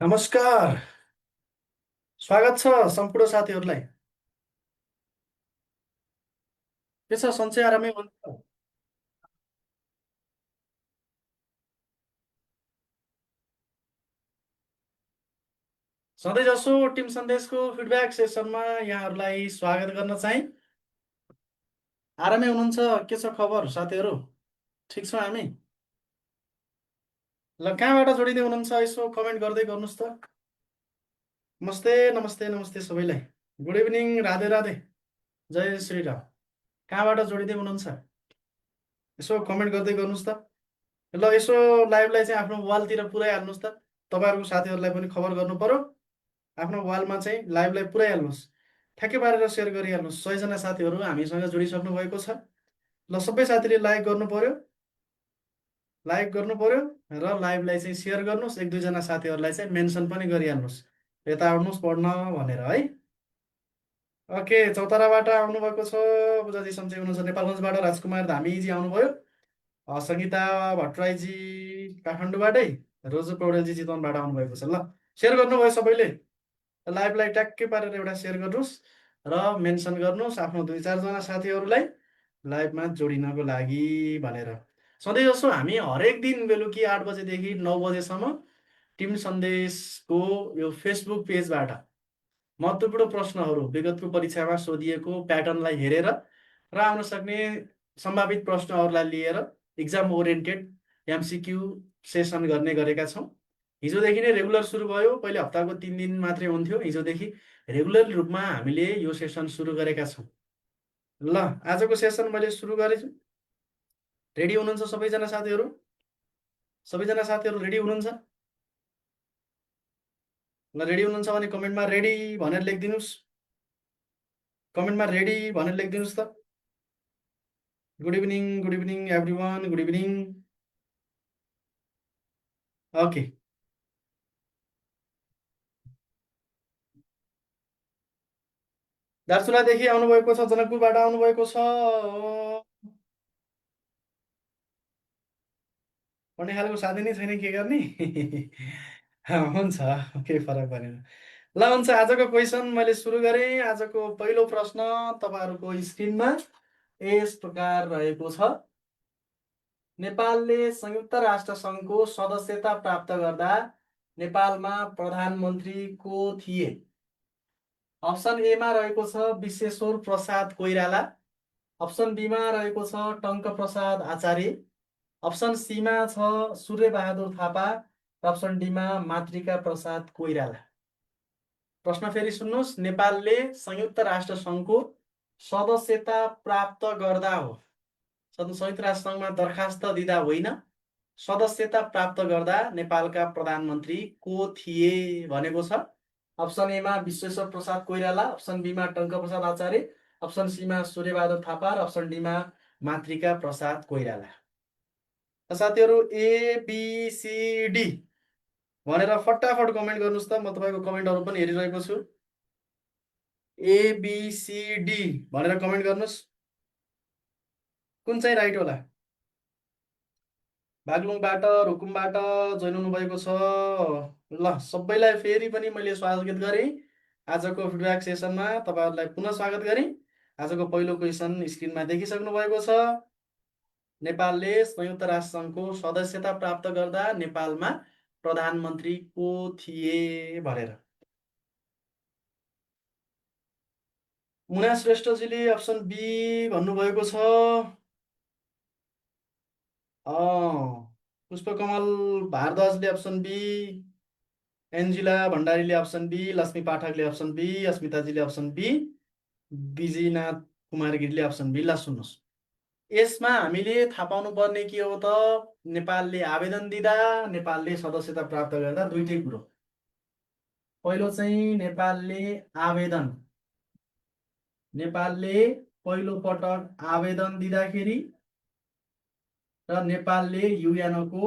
नमस्कार। स्वागत छ सम्पूर्ण साथीहरूलाई। के छ सन्चै आरामै हुनुहुन्छ? सधैँ जसो टिम सन्देशको फिडब्याक सेसनमा यहाँहरूलाई स्वागत गर्न चाहिँ आरामै हुनुहुन्छ? के छ खबर साथीहरू? ठिक छ हामी? ल कहाँबाट जोडिँदै हुनुहुन्छ यसो कमेन्ट गर्दै गर्नुहोस् त। नमस्ते नमस्ते नमस्ते सबैलाई। गुड इभिनिङ, राधे राधे, जय श्रीराम। कहाँबाट जोडिँदै हुनुहुन्छ यसो कमेन्ट गर्दै गर्नुहोस् त। ल यसो लाइभलाई चाहिँ आफ्नो वालतिर पुऱ्याइहाल्नुहोस् त। तपाईँहरूको साथीहरूलाई पनि खबर गर्नु पर्यो। आफ्नो वालमा चाहिँ लाइभलाई पुऱ्याइहाल्नुहोस्। ठ्याक्कै पारेर सेयर गरिहाल्नुहोस्। 100जना साथीहरू हामीसँग जोडिसक्नु भएको छ। ल सबै साथीले लाइक गर्नु पर्यो, लाइक गर्नु पर्यो र लाइभलाई चाहिँ सेयर गर्नुहोस्। एक दुईजना साथीहरूलाई चाहिँ मेन्सन पनि गरिहाल्नुहोस्, यता आउनुहोस् पढ्न भनेर है। ओके, चौताराबाट आउनुभएको छ बुझाजी सन्चै हुनुहुन्छ। नेपालगञ्जबाट राजकुमार धामीजी आउनुभयो। सङ्गीता भट्टराईजी काठमाडौँबाटै, रोजु पौडेलजी चितवनबाट आउनुभएको छ। ल सेयर गर्नुभयो सबैले। लाइभलाई ट्याक्कै पारेर एउटा सेयर गर्नुहोस् र मेन्सन गर्नुहोस् आफ्नो 2-4जना साथीहरूलाई लाइभमा जोडिनको लागि भनेर। सधैँ जसो हामी हरेक दिन बेलुकी 8 बजेदेखि 9 बजेसम्म टिम सन्देशको यो फेसबुक पेजबाट महत्त्वपूर्ण प्रश्नहरू विगतको परीक्षामा सोधिएको प्याटर्नलाई हेरेर र आउन सक्ने सम्भावित प्रश्नहरूलाई लिएर इक्जाम ओरिएन्टेड एमसिक्यू सेसन गर्ने गरेका छौँ। हिजोदेखि नै रेगुलर सुरु भयो। पहिले हप्ताको 3 दिन मात्रै हुन्थ्यो। हिजोदेखि रेगुलर रूपमा हामीले यो सेसन सुरु गरेका छौँ। ल आजको सेसन मैले सुरु गरेछु। रेडी हुनुहुन्छ सबैजना साथीहरू? सबैजना साथीहरू रेडी हुनुहुन्छ? ल रेडी हुनुहुन्छ भने कमेन्टमा रेडी भनेर लेखिदिनुहोस्। कमेन्टमा रेडी भनेर लेखिदिनुहोस् त। Good evening everyone, good evening. Okay, दार्चुलादेखि आउनुभएको छ, जनकपुरबाट आउनुभएको छ। पढ्ने खालको साथी नै छैन, के गर्ने? हुन्छ, केही फरक परेन। ल हुन्छ, आजको क्वेसन मैले सुरु गरेँ। आजको पहिलो प्रश्न तपाईँहरूको स्क्रिनमा यस प्रकार रहेको छ। नेपालले संयुक्त राष्ट्र सङ्घको सदस्यता प्राप्त गर्दा नेपालमा प्रधानमन्त्री को थिए? अप्सन एमा रहेको छ विश्वेश्वर प्रसाद कोइराला, अप्सन बीमा रहेको छ टङ्क प्रसाद आचार्य, अप्सन सीमा छ सूर्यबहादुर थापा र अप्सन डीमा मातृका प्रसाद कोइराला। प्रश्न फेरि सुन्नुहोस्। नेपालले संयुक्त राष्ट्र सङ्घको सदस्यता प्राप्त गर्दा हो, संयुक्त राष्ट्र सङ्घमा दरखास्त दिँदा होइन, सदस्यता प्राप्त गर्दा नेपालका प्रधानमन्त्री को थिए भनेको छ। अप्सन एमा विश्वेश्वर प्रसाद कोइराला, अप्सन बीमा टङ्क प्रसाद आचार्य, अप्सन सीमा सूर्यबहादुर थापा र अप्सन डीमा मातृका प्रसाद कोइराला। साथीहरू एबिसिडी भनेर फटाफट कमेन्ट गर्नुहोस् त। म तपाईँको कमेन्टहरू पनि हेरिरहेको छु। एबिसिडी भनेर कमेन्ट गर्नुहोस्। कुन चाहिँ राइट होला? बागलुङबाट, रुकुमबाट जोइन हुनुभएको छ। ल सबैलाई फेरि पनि मैले स्वागत गरेँ आजको फिडब्याक सेसनमा। तपाईँहरूलाई पुनः स्वागत गरेँ। आजको पहिलो क्वेसन स्क्रिनमा देखिसक्नु भएको छ। नेपालले संयुक्त राष्ट्र सङ्घको सदस्यता प्राप्त गर्दा नेपालमा प्रधानमन्त्री को थिए भनेर। मुना श्रेष्ठजीले अप्सन बी भन्नुभएको छ। पुष्पकमल भारद्वाजले अप्सन बी, एन्जिला भण्डारीले अप्सन बी, लक्ष्मी पाठकले अप्सन बी, अस्मिताजीले अप्सन बी, विजयनाथ कुमार गिरीले अप्सन बी। ल सुन्नुहोस्, यसमा हामीले थाहा पाउनु पर्ने के हो त? नेपालले आवेदन दिँदा, नेपालले सदस्यता प्राप्त गर्दा दुईटै कुरो। पहिलो चाहिँ नेपालले आवेदन नेपालले पहिलो पटक आवेदन दिँदाखेरि र नेपालले युएनको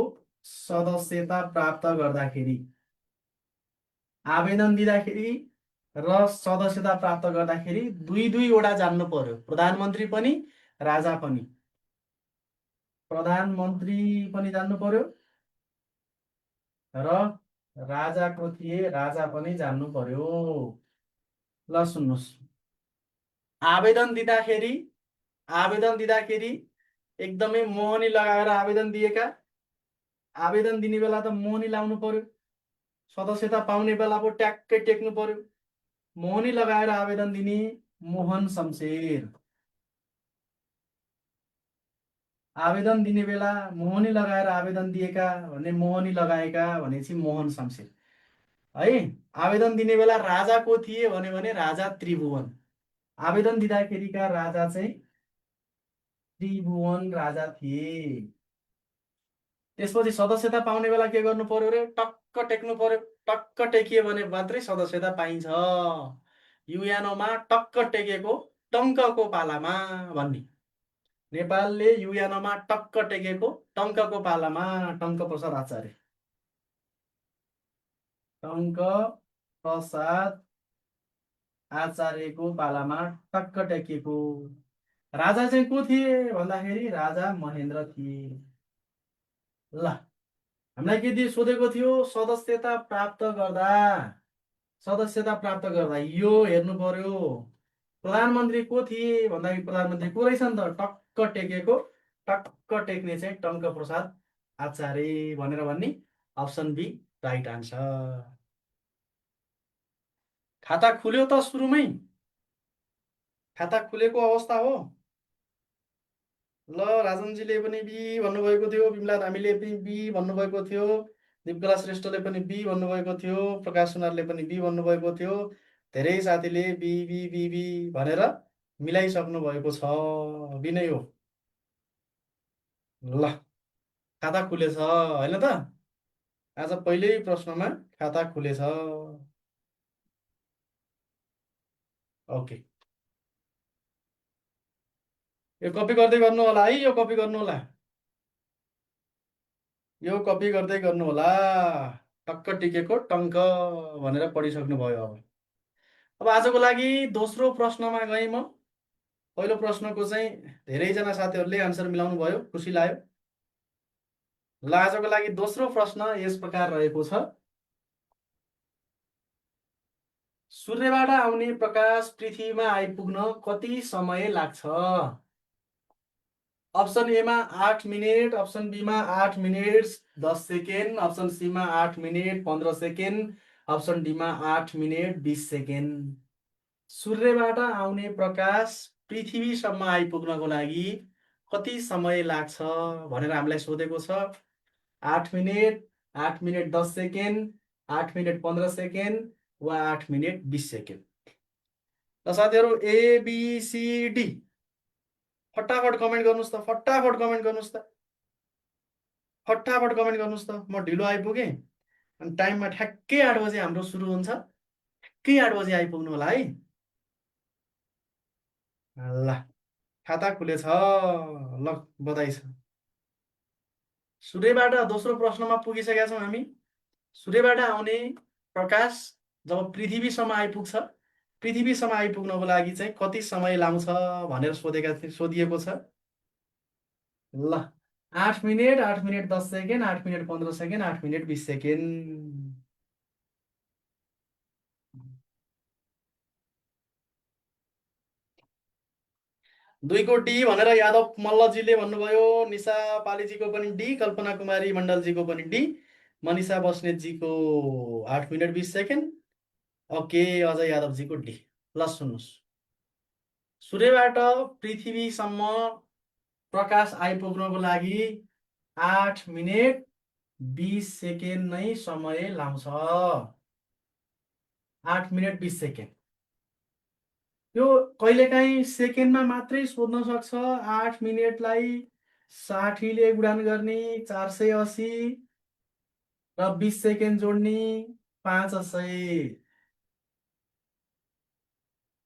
सदस्यता प्राप्त गर्दाखेरि, आवेदन दिँदाखेरि र सदस्यता प्राप्त गर्दाखेरि दुई दुईवटा जान्नु पर्यो। प्रधानमन्त्री पनि राजा पनि, प्रधानमन्त्री पनि जान्नु पर्यो र राजाको थिए राजा पनि जान्नु पर्यो। ल सुन्नुहोस्, आवेदन दिँदाखेरि एकदमै मोहनी लगाएर आवेदन दिएका, आवेदन दिने बेला त मोहनी लाउनु पर्यो, सदस्यता पाउने बेला पो ट्याक्कै टेक्नु पर्यो। मोहनी लगाएर आवेदन दिने मोहन शमशेर, आवेदन दिने बेला मोहनी लगाएर आवेदन दिएका भने मोहनी लगाएका भनेपछि मोहन शमशेर है। आवेदन दिने बेला राजा को थिए भने राजा त्रिभुवन, आवेदन दिँदाखेरिका राजा चाहिँ त्रिभुवन राजा थिए। त्यसपछि सदस्यता पाउने बेला के गर्नु पर्यो रे? टक्क टेक्नु पर्यो। टक्क टेकियो भने मात्रै सदस्यता पाइन्छ। युएनओमा टक्क टेकेको टङ्कको पालामा भन्ने। नेपालले युएनओमा टक्क टेकेको टङ्कको पालामा, टङ्क प्रसाद आचार्य, टङ्क प्रसाद आचार्यको पालामा टक्क टेकेको। राजा चाहिँ को थिए भन्दाखेरि राजा महेन्द्र थिए। ल, हामीलाई के दिए सोधेको थियो? सदस्यता प्राप्त गर्दा यो हेर्नु पर्यो। प्रधानमन्त्री को थिए भन्दाखेरि प्रधानमन्त्री को रहेछ नि त? टक्क टेकेको, टक्क टेक्ने चाहिँ टङ्क प्रसाद आचार्य भनेर भन्ने। Option B right answer. खाता खुल्यो त सुरुमै, खाता खुलेको अवस्था हो। ल, राजनजीले पनि बी भन्नुभएको थियो, बिमला धामीले पनि बी भन्नुभएको थियो, दिपकला श्रेष्ठले पनि बी भन्नुभएको थियो, प्रकाश सुनारले पनि बी भन्नुभएको थियो। धेरै साथीले बी बी बी बी भनेर मिलाइसक्नु भएको छ। बी नै हो। ल, खाता खुलेछ होइन त? आज पहिल्यै प्रश्नमा खाता खुलेछ। ओके, यो कपी गर्दै गर्नु होला है, यो कपी गर्नु होला, यो कपी गर्दै गर्नु होला। टक्क टिकेको टङ्क भनेर पढिसक्नु भयो। अब आजको लागि दोस्रो प्रश्नमा गएँ म। पहिलो प्रश्नको चाहिँ धेरैजना साथीहरूले आन्सर मिलाउनु भयो, खुसी लाग्यो। ल, आजको लागि दोस्रो प्रश्न यस प्रकार रहेको छ। सूर्यबाट आउने प्रकाश पृथ्वीमा आइपुग्न कति समय लाग्छ? अप्सन एमा 8 मिनेट, अप्सन बीमा 8 मिनेट 10 सेकेन्ड, अप्सन सीमा 8 मिनेट 15 सेकेन्ड, अप्सन डीमा 8 मिनेट 20 सेकेन्ड। सूर्यबाट आउने प्रकाश पृथ्वीसम्म आइपुग्नको लागि कति समय लाग्छ भनेर हामीलाई सोधेको छ। 8 minute, 8 minute 10 second, 8 minute 15 second वा 8 मिनेट 20 सेकेन्ड। ल साथीहरू, एबिसिडी फटाफट कमेन्ट गर्नुहोस् त, फटाफट कमेन्ट गर्नुहोस् त, फटाफट कमेन्ट गर्नुहोस् त। म ढिलो आइपुगेँ अनि टाइममा ठ्याक्कै 8 बजे हाम्रो सुरु हुन्छ, ठ्याक्कै 8 बजे आइपुग्नु होला है। ल, खाता खुलेछ, ल बधाई छ। सूर्यबाट दोस्रो प्रश्नमा पुगिसकेका छौँ हामी। सूर्यबाट आउने प्रकाश जब पृथ्वीसम्म आइपुग्छ, पृथ्वीसम्म आइपुग्नको लागि चाहिँ कति समय लाग्छ भनेर सोधिएको छ। ल, 8 minute, 8 minute 10 second, 8 minute 15 second, 8 minute 20 second. दुईको डी भनेर यादव मल्लजीले भन्नुभयो। निशा पालीजीको पनि डी, कल्पना कुमारी मण्डलजीको पनि डी, मनिषा बस्नेतजीको 8 मिनेट 20 सेकेन्ड। ओके, अजय यादवजीको डी। ल सुन्नुहोस्, सूर्यबाट पृथ्वीसम्म प्रकाश आइपुग्नको लागि 8 मिनेट 20 सेकेन्ड नै समय लाग्छ। 8 मिनेट 20 सेकेन्ड। यो कहिलेकाहीँ सेकेन्डमा मात्रै सोध्न सक्छ। 8 मिनेटलाई 60 ले गुणन गर्ने 480 र 20 सेकेन्ड जोड्ने 500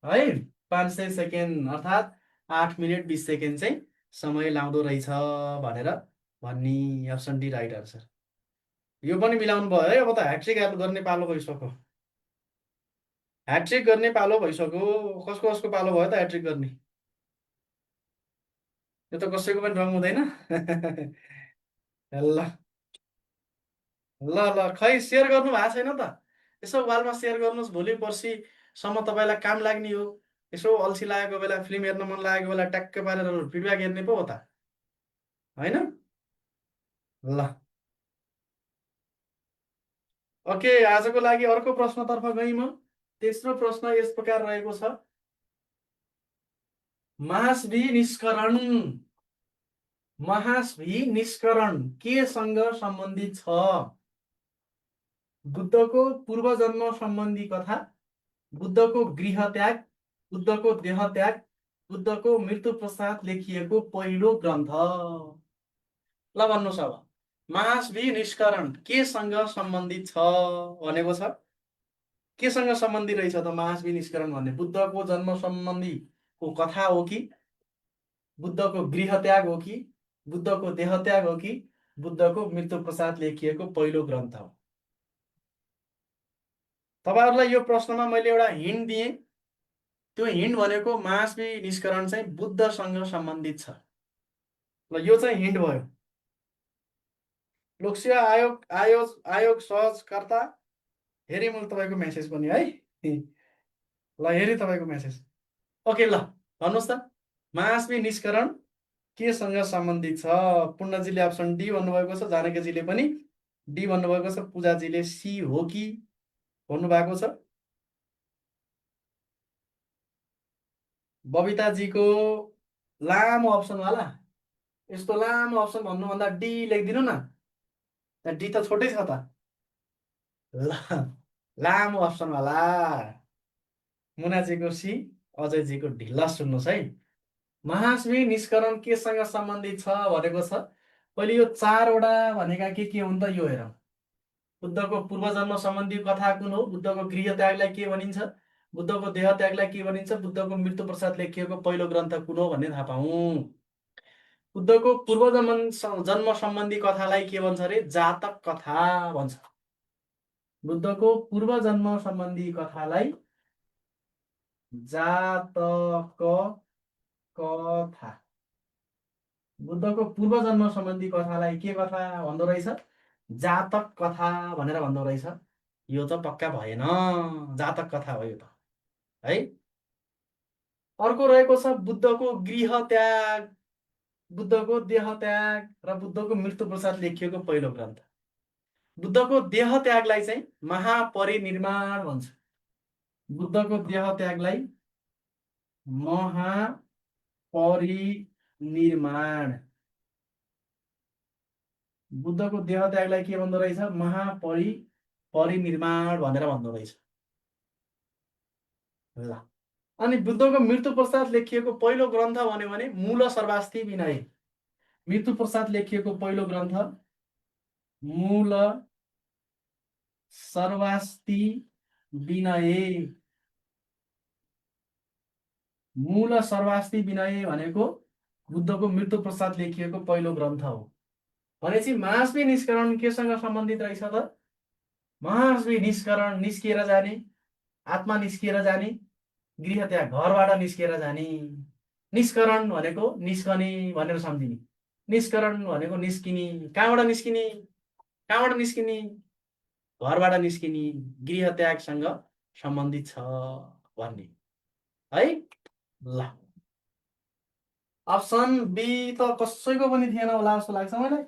है। 500 सेकेन्ड अर्थात् 8 मिनट 20 सेकेन्ड चाहिँ समय लाउँदो रहेछ भनेर भन्ने अप्सन डी राइट आन्सर। यो पनि मिलाउनु भयो है। अब त ह्याट्रिक गर्ने पालो भइसक्यो। ह्याट्रिक गर्ने पालो भइसक्यो। कसको कसको पालो भयो त ह्याट्रिक गर्ने? यो त कसैको पनि रङ हुँदैन। ल ल ल खै सेयर गर्नु भएको छैन त? यसो वालमा सेयर गर्नुहोस्। भोलि पर्सिसम्म तपाईँलाई काम लाग्ने हो। यसो अल्छी लागेको बेला, फिल्म हेर्न मन लागेको बेला ट्याक्क पारेर फिडब्याक हेर्ने पो हो त, होइन? ल ओके, आजको लागि अर्को प्रश्नतर्फ गएँ म। तेस्रो प्रश्न यस प्रकार रहेको छ। महासभी निष्करण केसँग सम्बन्धित छ? बुद्धको पूर्वजन्म सम्बन्धी कथा, बुद्धको गृह त्याग, बुद्धको देह त्याग, बुद्धको मृत्यु पश्चात लेखिएको पहिलो ग्रन्थ। ल भन्नुहोस् अब, महासभी निष्करण केसँग सम्बन्धित छ भनेको छ। केसँग सम्बन्धी रहेछ त महासभी निष्करण भन्ने? बुद्धको जन्म सम्बन्धीको कथा हो कि, बुद्धको गृह त्याग हो कि, बुद्धको देह त्याग हो कि, बुद्धको मृत्यु पश्चात लेखिएको पहिलो ग्रन्थ हो? तपाईँहरूलाई यो प्रश्नमा मैले एउटा हिन्ट दिएँ। त्यो हिन्ट भनेको महासभी निष्करण चाहिँ बुद्धसँग सम्बन्धित छ। ल यो चाहिँ हिन्ट भयो। लोकसेवा आयोग सहजकर्ता हेरेँ मैले तपाईँको मेसेज पनि है। ल हेरेँ तपाईँको मेसेज। ओके ल भन्नुहोस् त, महासभी निष्करण केसँग सम्बन्धित छ? पूर्णजीले अप्सन डी भन्नुभएको छ, जानकीजीले पनि डी भन्नुभएको छ, पूजाजीले सी हो कि भन्नुभएको छ, बबिताजीको लामो अप्सनवाला। यस्तो लामो अप्सन भन्नुभन्दा डी लेखिदिनु न। त्यहाँ डी त छोटै छ त। ल लामो अप्सनवाला मुनाजीको सी, अजयजीको डी। ल सुन्नुहोस् है, महासभी निष्करण केसँग सम्बन्धित छ भनेको छ। पहिले यो चारवटा भनेका के हुन् त? यो हेरौँ। बुद्धको पूर्वजन्म सम्बन्धी कथा कुन हो? बुद्धको गृह त्यागलाई के भनिन्छ? बुद्धको देह त्यागलाई के भनिन्छ? बुद्धको मृत्यु पश्चात लेखिएको पहिलो ग्रन्थ कुन हो भन्ने थाहा पाऊँ। बुद्धको जन्म सम्बन्धी कथालाई के भन्छ अरे? जातक कथा भन्छ। बुद्धको पूर्वजन्म सम्बन्धी कथालाई जातक कथा, बुद्धको पूर्वजन्म सम्बन्धी कथालाई के कथा भन्दो रहेछ? जातक कथा भनेर भन्दो रहेछ। यो त पक्का भएन, जातक कथा हो यो त है। अर्को रहेको छ बुद्धको गृह त्याग, बुद्धको देह त्याग र बुद्धको मृत्यु पश्चात लेखिएको पहिलो ग्रन्थ। बुद्धको देह त्यागलाई चाहिँ महापरिनिर्वाण भन्छ। बुद्धको देह त्यागलाई महापरिनिर्वाण, बुद्धको देह त्यागलाई के भन्दो रहेछ? महापरिनिर्वाण भनेर भन्दो रहेछ। ल अनि बुद्धको मृत्यु पश्चात लेखिएको पहिलो ग्रन्थ भन्यो भने मूल सर्वास्ति विनय। मृत्यु पश्चात लेखिएको पहिलो ग्रन्थ मूल सर्वास्ति विनय। मूल सर्वास्ति विनय भनेको बुद्धको मृत्यु पश्चात लेखिएको पहिलो ग्रन्थ हो। भनेपछि महासभी निष्करण केसँग सम्बन्धित रहेछ त? महासभी निष्करण निस्किएर जाने, आत्मा निस्किएर जाने, गृह त्याग घरबाट निस्किएर जाने। निष्करण भनेको निस्कने भनेर सम्झिने। निष्करण भनेको निस्किने। कहाँबाट निस्किने? कहाँबाट निस्किने? घरबाट निस्किने, गृह त्यागसँग सम्बन्धित छ भन्ने है। ल अप्सन बी त कसैको पनि थिएन होला जस्तो लाग्छ मलाई।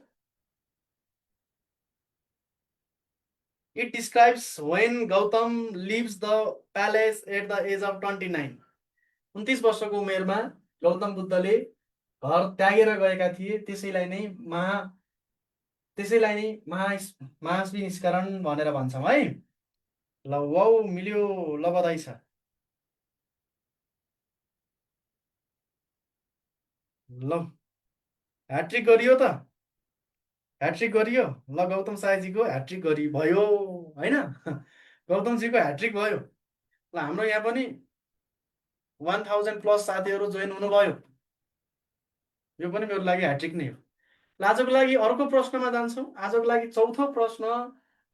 It describes when Gautam leaves the palace at the age of 29. 29 वर्षको उमेरमा गौतम बुद्धले घर त्यागेर गएका थिए। त्यसैलाई नै महासभी निष्करण भनेर भन्छौँ है। ल वाउ मिल्यो, ल बधाई छ। ल ह्याट्रिक गरियो त, ह्याट्रिक गरियो। ल गौतम साईजीको ह्याट्रिक भयो होइन? गौतमजीको ह्याट्रिक भयो। ल हाम्रो यहाँ पनि 1000+ साथीहरू जोइन हुनुभयो। यो पनि मेरो लागि ह्याट्रिक नै हो। ल आजको लागि अर्को प्रश्नमा जान्छौँ। आजको लागि चौथो प्रश्न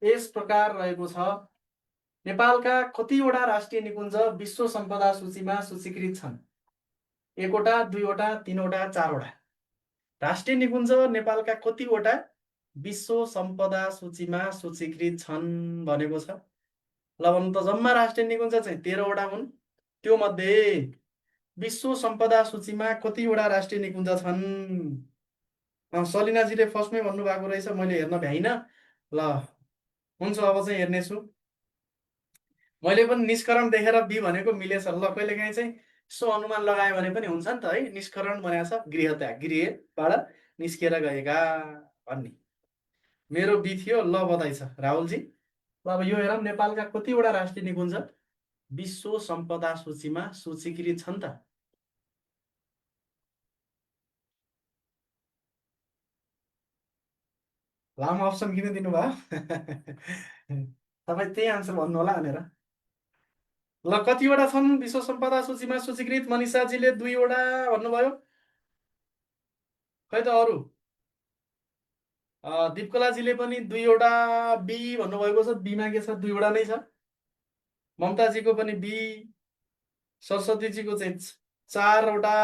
यस प्रकार रहेको छ, नेपालका कतिवटा राष्ट्रिय निकुञ्ज विश्व सम्पदा सूचीमा सूचीकृत छन्? 1वटा, 2वटा, 3वटा, 4वटा। राष्ट्रिय निकुञ्ज नेपालका कतिवटा विश्व सम्पदा सूचीमा सूचीकृत छन् भनेको छ। ल भन्नु त, जम्मा राष्ट्रिय निकुञ्ज चाहिँ 13वटा हुन्। त्यो मध्ये विश्व सम्पदा सूचीमा कतिवटा राष्ट्रिय निकुञ्ज छन्? सलिनाजीले फर्स्टमै भन्नुभएको रहेछ, मैले हेर्न भ्याइनँ। ल हुन्छ, अब चाहिँ हेर्नेछु। मैले पनि निष्करण देखेर बी भनेको मिलेछ। ल कहिलेकाहीँ चाहिँ यसो अनुमान लगायो भने पनि हुन्छ नि त है। निष्करण भनेको छ गृहत्याग, गृहबाट निस्किएर गएका भन्ने। मेरो बी थियो। ल बधाई छ राहुलजी। ल अब यो हेरौँ, नेपालका कतिवटा राष्ट्रिय निकुञ्ज विश्व सम्पदा सूचीमा सूचीकृत छन् त? लामो अप्सन किन दिनुभयो? तपाईँ त्यही आन्सर भन्नु होला भनेर। ल कतिवटा छन् विश्व सम्पदा सूचीमा सूचीकृत? मनिषाजीले 2वटा भन्नुभयो। खै त अरू? दिपकलाजीले पनि 2वटा बी भन्नुभएको छ। बीमा के छ? 2वटा नै छ। ममताजीको पनि बी, सरस्वतीजीको चाहिँ 4वटा,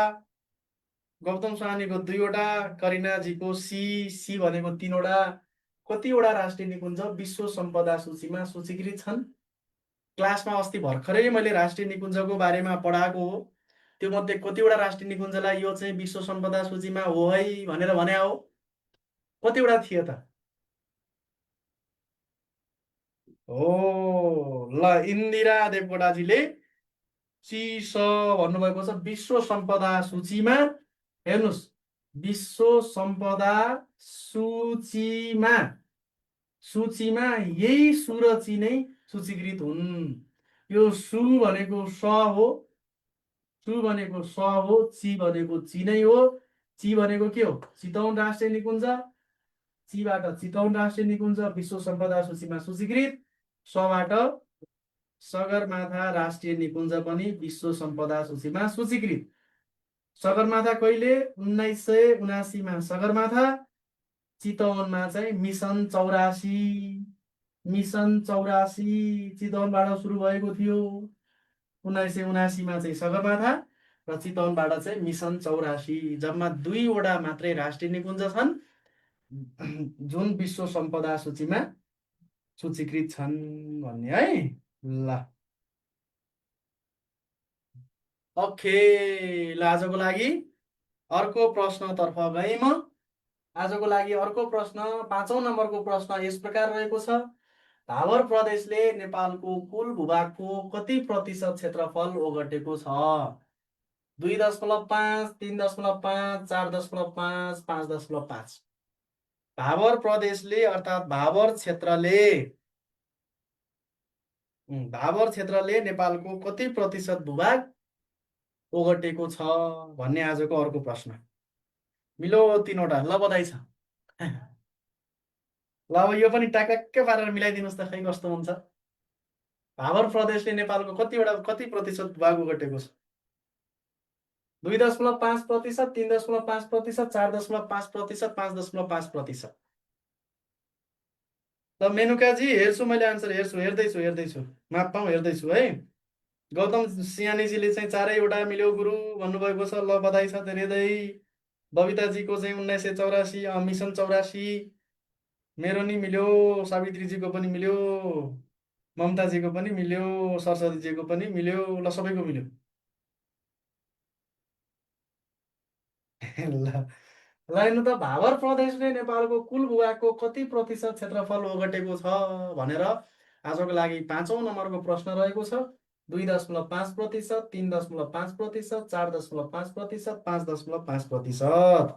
गौतम साहनीको 2वटा, करिनाजीको सी भनेको 3वटा। कतिवटा राष्ट्रिय निकुञ्ज विश्व सम्पदा सूचीमा सूचीकृत छन्? क्लासमा अस्ति भर्खरै मैले राष्ट्रिय निकुञ्जको बारेमा पढाएको हो। त्यो मध्ये कतिवटा राष्ट्रिय निकुञ्जलाई यो चाहिँ विश्व सम्पदा सूचीमा हो है भनेर भने हो? कतिवटा थियो त? हो, ल इन्दिरा देवकोटाजीले शीर्ष भन्नुभएको छ विश्व सम्पदा सूचीमा। हेर्नुहोस्, विश्व सम्पदा सूचीमा सूचीमा यही सु र ची नै सूचीकृत हुन्। यो सु भनेको स हो, सु भनेको स हो, ची भनेको ची नै हो। ची भनेको के हो? चितवन राष्ट्रिय निकुञ्ज। चीबाट चितवन राष्ट्रिय निकुञ्ज विश्व सम्पदा सूचीमा सूचीकृत। सबाट सगरमाथा राष्ट्रिय निकुञ्ज पनि विश्व सम्पदा सूचीमा सूचीकृत। सगरमाथा कहिले? 1979मा सगरमाथा। चितवनमा चाहिँ मिसन 84, मिसन 84 चितवनबाट सुरु भएको थियो। 1979मा चाहिँ सगरमाथा र चितवनबाट चाहिँ मिसन 84। जम्मा 2वटा मात्रै राष्ट्रिय निकुञ्ज छन् जुन विश्व सम्पदा सूचीमा सूचीकृत छन् भन्ने है। ल ओके, ल आजको लागि अर्को प्रश्नतर्फ गएँ म। आजको लागि अर्को प्रश्न, 5औं नम्बरको प्रश्न यस प्रकार रहेको छ, भावर प्रदेशले नेपालको कुल भूभागको कति प्रतिशत क्षेत्रफल ओगटेको छ? 2.5, 3.5, 4.5, 5.5। भावर प्रदेशले अर्थात् भावर क्षेत्रले नेपालको कति प्रतिशत भूभाग ओगटेको छ भन्ने आजको अर्को प्रश्न। मिलो 3वटा। ल बधाई छ। ल अब यो पनि ट्याक्कै पारेर मिलाइदिनुहोस् त, खै कस्तो हुन्छ। भावर प्रदेशले नेपालको कति प्रतिशत भूभाग ओगटेको छ? 2.5%, 3.5%, 4.5%, 5.5%। ल मेनुकाजी हेर्छु, मैले आन्सर हेर्दैछु। माप पाऊँ हेर्दैछु है। गौतम सियानीजीले चाहिँ 4वटा मिल्यो गुरु भन्नुभएको छ। ल बधाई छ धेरै। बबिताजीको चाहिँ 1984, मिसन 84। मेरो नि मिल्यो, सावित्रीजीको पनि मिल्यो, ममताजीको पनि मिल्यो, सरस्वतीजीको पनि मिल्यो। ल सबैको मिल्यो। ल ल हेर्नु त, भावर प्रदेशले नेपालको कुल भूभागको कति प्रतिशत क्षेत्रफल ओगटेको छ भनेर आजको लागि 5औं नम्बरको प्रश्न रहेको छ। 2.5%, 3.5%, 4.5%, 5.5%।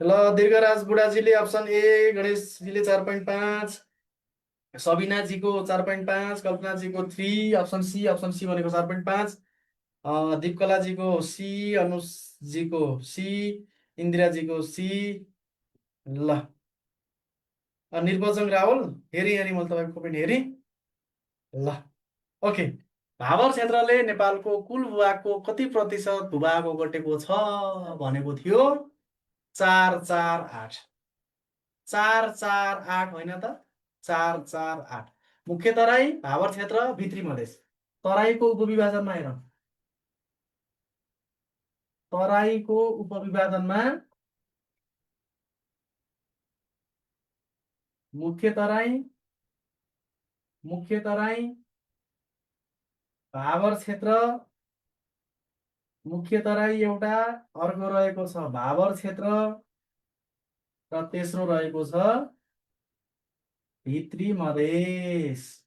ल दीर्घराज बुढाजीले अप्सन ए, गणेशजीले 4.5, सबिनाजीको 4.5, कल्पनाजीको 3, अप्सन सी भनेको 4.5, दिपकलाजीको सी, अनुजजीको सी, इन्दिराजीको सी। ल निर्वचन राहुल हेरेँ, मैले तपाईँको कमेन्ट हेरेँ। ल ओके, भावर क्षेत्रले नेपालको कुल भूभागको कति प्रतिशत भूभाग ओगटेको छ भनेको थियो 448। 448 होइन त, 448। मुख्य तराई, भावर क्षेत्र, भित्री मधेस। तराईको उपविभाजनमा हेरौँ, तराईको उपविभाजनमा मुख्य तराई, भावर क्षेत्र, मुख्य तराई एउटा, अर्को रहेको छ भावर क्षेत्र, र तेस्रो रहेको छ भित्री मधेस।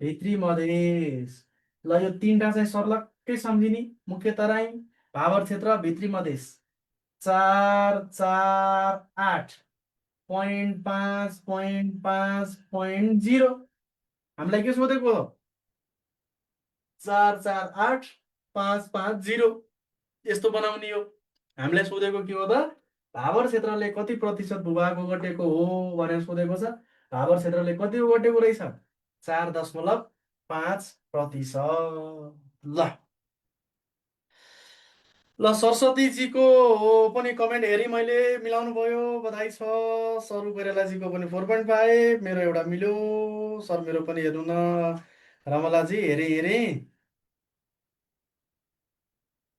भित्री मधेस। ल यो तीनटा चाहिँ सर्लक्कै सम्झिने, मुख्य तराई, भावर क्षेत्र, भित्री मधेस। 448 0.5 हामीलाई के सोधेको? 448.550 यस्तो बनाउने हो। हामीलाई सोधेको के हो त? भावर क्षेत्रले कति प्रतिशत भूभाग ओगटेको हो भनेर सोधेको छ। भावर क्षेत्रले कति ओगटेको रहेछ? 4.5%। ल सरस्वतीजीको पनि कमेन्ट हेरी मैले, मिलाउनु भयो, बधाई छ। सरू कोइरालाजीको पनि 4.5, मेरो एउटा मिल्यो। सर मेरो पनि हेर्नु न, रमलाजी हेरेँ।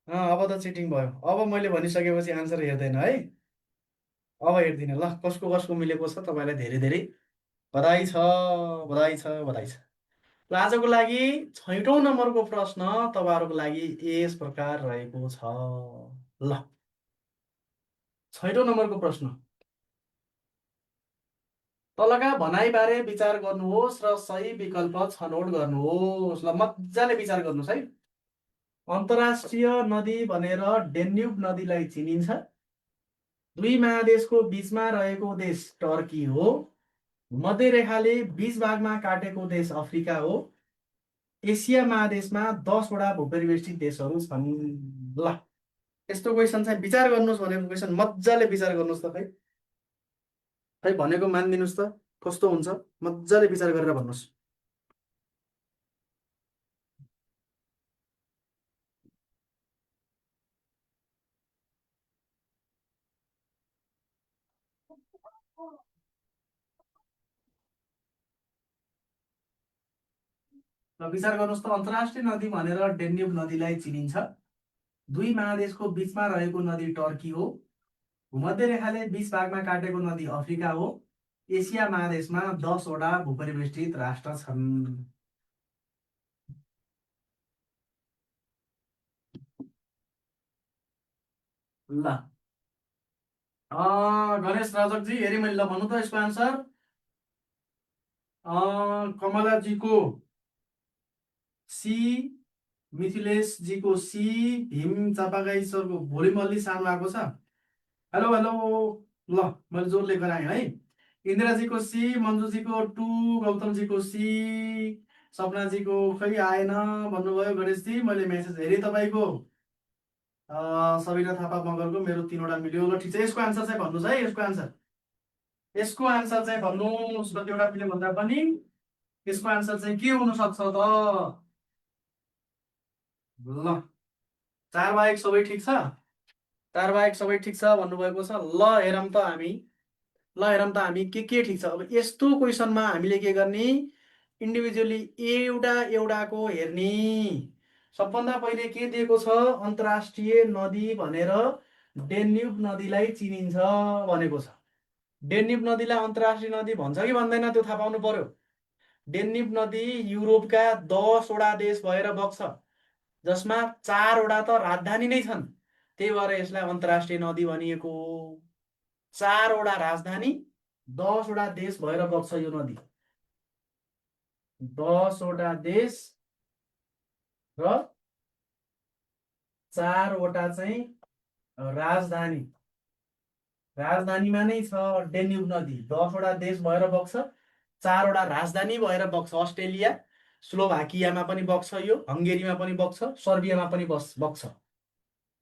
अब त चिटिङ भयो। अब मैले भनिसकेपछि आन्सर हेर्दैन है, अब हेर्दिनँ। ल कसको कसको मिलेको छ तपाईँलाई धेरै धेरै बधाई छ, बधाई छ, बधाई छ। र आजको लागि 6औं नम्बरको प्रश्न तपाईँहरूको लागि यस प्रकार रहेको छ। ल 6औं नम्बरको प्रश्न, तलका भनाइबारे विचार गर्नुहोस् र सही विकल्प छनौट गर्नुहोस्। ल मजाले विचार गर्नुहोस् है। अन्तर्राष्ट्रिय नदी भनेर डेन्युब नदीलाई चिनिन्छ। दुई महादेशको बीचमा रहेको देश टर्की हो। मध्यरेखाले 20 भागमा काटेको देश अफ्रिका हो। एसिया महादेशमा 10वटा भूपरिवेष्टित देशहरू छन्। ल यस्तो क्वेसन चाहिँ विचार गर्नुहोस् भनेको क्वेसन, मजाले विचार गर्नुहोस् त। खै भनेको मानिदिनुहोस् त, कस्तो हुन्छ मजाले विचार गरेर भन्नुहोस्। ल विचार गर्नुहोस् त, अन्तर्राष्ट्रिय नदी भनेर डेन्युब नदीलाई चिनिन्छ। दुई महादेशको बीचमा रहेको नदी टर्की हो। भूमध्यरेखाले 20 भागमा काटेको नदी अफ्रिका हो। एसिया महादेशमा 10वटा भूपरिवेष्टित राष्ट्र छन्। ल गणेश राजकजी हेरी मैले, ल भन्नु त यसको आन्सर। कमलाजीको सी, मिथिलेशजीको सी, भीम चापागाई सरको भोल्युम अलि सानो आएको छ। हेलो हेलो, ल मैले जोडले गराएँ है। इन्दिराजीको सी, मन्जुजीको 2, गौतमजीको सी, सपनाजीको खै आएन भन्नुभयो। गणेशजी मैले मेसेज हेरेँ तपाईँको। सबिना थापा मगरको मेरो 3वटा मिल्यो। ल ठिक छ, यसको आन्सर चाहिँ भन्नुहोस् है। यसको आन्सर चाहिँ भन्नुहोस्, कतिवटा मिल्यो भन्दा पनि यसको आन्सर चाहिँ के हुनसक्छ त? ल 4/1 सबै ठिक छ, 4/1 सबै ठिक छ भन्नुभएको छ। ल हेरौँ त हामी के ठिक छ। अब यस्तो क्वेसनमा हामीले के गर्ने? इन्डिभिजुअली एउटा एउटाको हेर्ने। सबभन्दा पहिले के दिएको छ? अन्तर्राष्ट्रिय नदी भनेर डेन्युब नदीलाई चिनिन्छ भनेको छ। डेन्युब नदीलाई अन्तर्राष्ट्रिय नदी भन्छ कि भन्दैन त्यो थाहा पाउनु पर्यो। डेन्युब नदी युरोपका 10वटा देश भएर बग्छ, जसमा 4वटा त राजधानी नै छन्। त्यही भएर यसलाई अन्तर्राष्ट्रिय नदी भनिएको हो। 4वटा राजधानी, 10वटा देश भएर बग्छ यो नदी। 10वटा देश र 4वटा चाहिँ राजधानी। राजधानीमा नै छ डेन्युब नदी। 10वटा देश भएर बग्छ, 4वटा राजधानी भएर बग्छ। अस्ट्रेलिया, स्लोभाकियामा पनि बग्छ, यो हङ्गेरीमा पनि बग्छ, सर्बियामा पनि बग्छ।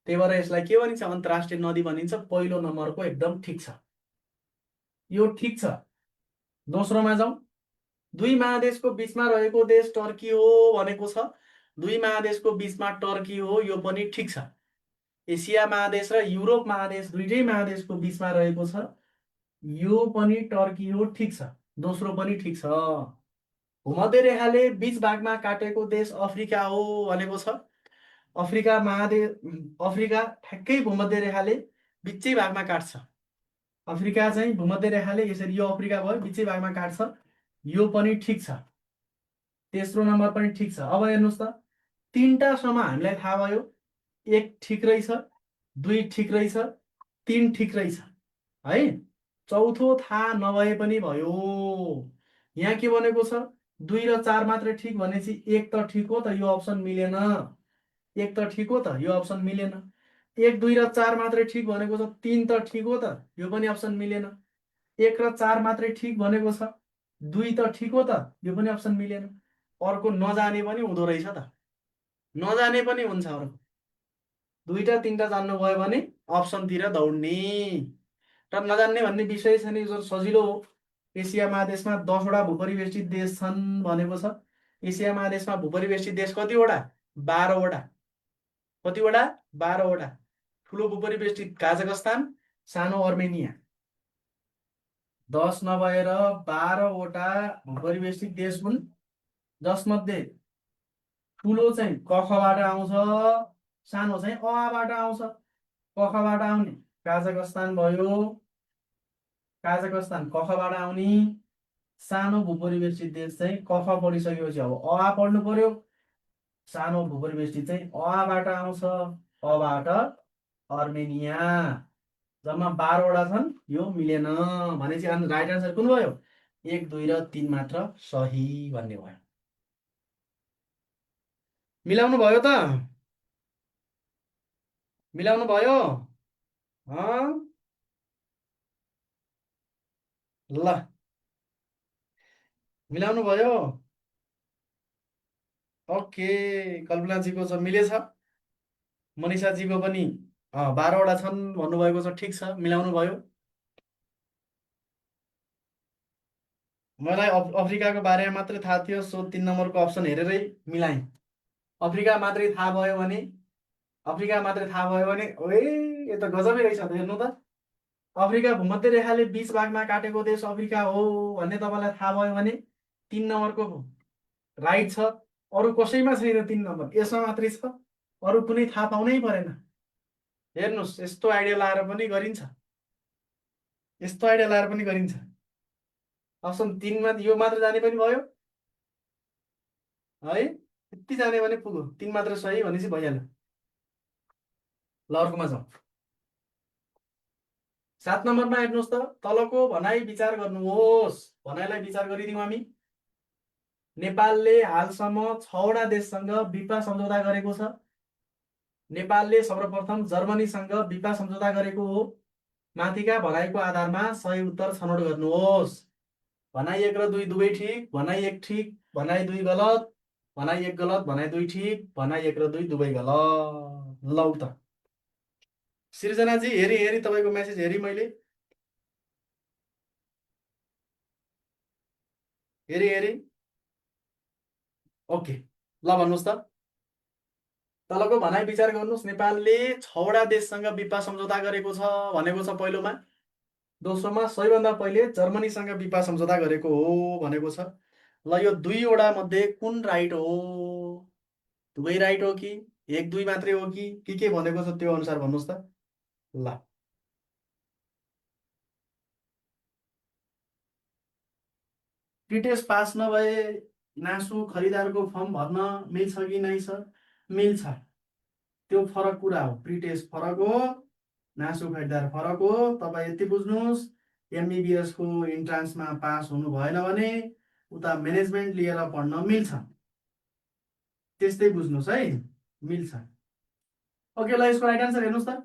त्यही भएर यसलाई के भनिन्छ? अन्तर्राष्ट्रिय नदी भनिन्छ। पहिलो नम्बरको एकदम ठिक छ, यो ठिक छ। दोस्रोमा जाउँ। दुई महादेशको बीचमा रहेको देश टर्की हो भनेको छ। दुई महादेशको बिचमा टर्की हो, यो पनि ठिक छ। एसिया महादेश र युरोप महादेश दुईटै महादेशको बिचमा रहेको छ, यो पनि टर्की हो, ठिक छ। दोस्रो पनि ठिक छ। भूमध्य रेखाले बीच भागमा काटेको देश अफ्रिका हो भनेको छ। अफ्रिका महादेश, अफ्रिका ठ्याक्कै भूमध्य रेखाले बिचै भागमा काट्छ। अफ्रिका चाहिँ भूमध्य रेखाले यसरी, यो अफ्रिका भयो, बिचै भागमा काट्छ, यो पनि ठिक छ। तेस्रो नम्बर पनि ठिक छ। अब हेर्नुहोस् त, तिनवटासम्म हामीलाई थाहा भयो, एक ठिक रहेछ, दुई ठिक रहेछ, तिन ठिक रहेछ है। चौथो थाहा नभए पनि भयो। यहाँ के भनेको छ, 2 र 4 मात्रै ठिक भनेपछि एक त ठिक हो त, यो अप्सन मिलेन। एक त ठिक हो त, यो अप्सन मिलेन। 1, 2 र 4 मात्रै ठिक भनेको छ, 3 त ठिक हो त, यो पनि अप्सन मिलेन। 1 र 4 मात्रै ठिक भनेको छ, 2 त ठिक हो त, यो पनि अप्सन मिलेन। अर्को नजाने पनि हुँदो रहेछ त, नजाने पनि हुन्छ अर्को। 2टा 3टा जान्नुभयो भने अप्सनतिर दौड्ने। र नजान्ने भन्ने विषय छैन, यो सजिलो हो। एसिया महादेशमा 10वटा भूपरिवेष्टित देश छन् भनेको छ। एसिया महादेशमा भूपरिवेष्टित देश कतिवटा? 12वटा। कतिवटा? 12वटा। ठुलो भूपरिवेष्टित काजाखस्तान, सानो अर्मेनिया। 10 नभएर 12वटा भूपरिवेष्टित देश हुन्, जसमध्ये ठुलो चाहिँ कखबाट आउँछ, सानो चाहिँ अबाट आउँछ। कखबाट आउने काजाखस्तान भयो, काजाखस्तान कखबाट आउने। सानो भूपरिवेष्टित देश चाहिँ कख पढिसकेपछि अब अ पढ्नु पर्यो। सानो भूपरिवेष्टित चाहिँ अबाट आउँछ, अबाट अर्मेनिया। जम्मा 12वटा छन्, यो मिलेन भनेपछि राइट आन्सर कुन भयो? 1, 2 र 3 मात्र सही भन्ने भयो। मिलाउनु भयो त? मिलाउनु भयो? ल, मिलाउनु भयो? ओके, कल्पनाजीको छ मिलेछ, मनिषाजीको पनि 12वटा छन् भन्नुभएको छ, ठिक छ, मिलाउनु भयो। मलाई अफ्रिकाको बारेमा मात्रै थाहा थियो, सो 3 नम्बरको अप्सन हेरेरै मिलाएँ। अफ्रिका मात्रै थाहा भयो भने, अफ्रिका मात्रै थाहा भयो भने, ओए यो त गजबै रहेछ त, हेर्नु त। अफ्रिका भूमध्य रेखाले बीच भागमा काटेको देश अफ्रिका हो भन्ने तपाईँलाई थाहा भयो भने 3 नम्बरको राइट छ। अरू कसैमा छैन 3 नम्बर, यसमा मात्रै छ। अरू कुनै थाहा पाउनै परेन। हेर्नुहोस्, यस्तो आइडिया लाएर पनि गरिन्छ, यस्तो आइडिया लाएर पनि गरिन्छ। अप्सन 3 मा यो मात्र जाने पनि भयो है, यति जाने भने पुग्यो। 3 मात्र सही भनेपछि भइहाल्यो। ल, अर्कोमा जाउँ। 7 नम्बरमा हेर्नुहोस् त, तलको भनाइ विचार गर्नुहोस्। भनाइलाई विचार गरिदिउँ हामी। नेपालले हालसम्म 6वटा देशसँग विपा सम्झौता गरेको छ। नेपालले सर्वप्रथम जर्मनीसँग विपा सम्झौता गरेको हो। माथिका भनाइको आधारमा सही उत्तर छनौट गर्नुहोस्। भनाइ 1 र 2 दुवै ठिक, भनाइ 1 ठिक, भनाइ 2 गलत, भनाइ 1 गलत, भनाइ 2 ठिक, भनाइ 1 र 2 दुवै गलत। लौ त सृजनाजी, हेरी हेरी तपाईँको मेसेज हेरी मैले, हेरी हेरी। ओके, ल भन्नुहोस् त, तलको भनाइ विचार गर्नुहोस्। नेपालले 6वटा देशसँग विपा सम्झौता गरेको छ भनेको छ पहिलोमा। दोस्रोमा सबैभन्दा पहिले जर्मनीसँग विपा सम्झौता गरेको हो भनेको छ। ल, यो 2वटा मध्ये कुन राइट हो? दुवै राइट हो कि 1, 2 मात्रै हो कि के भनेको छ त्यो अनुसार भन्नुहोस् त। ल, प्रिटेस्ट पास नभए नासु खरिदारको फर्म भर्न मिल्छ कि नै छ? मिल्छ। त्यो फरक कुरा हो। प्रिटेस्ट फरक हो, नासु खरिदार फरक हो। तपाईँ यति बुझ्नुहोस्, एमबिबिएसको इन्ट्रान्समा पास हुनु भएन भने उता म्यानेजमेन्ट लिएर पढ्न मिल्छ। त्यस्तै बुझ्नुहोस् है, मिल्छ। ओके, ल यसको राइट आन्सर हेर्नुहोस् त।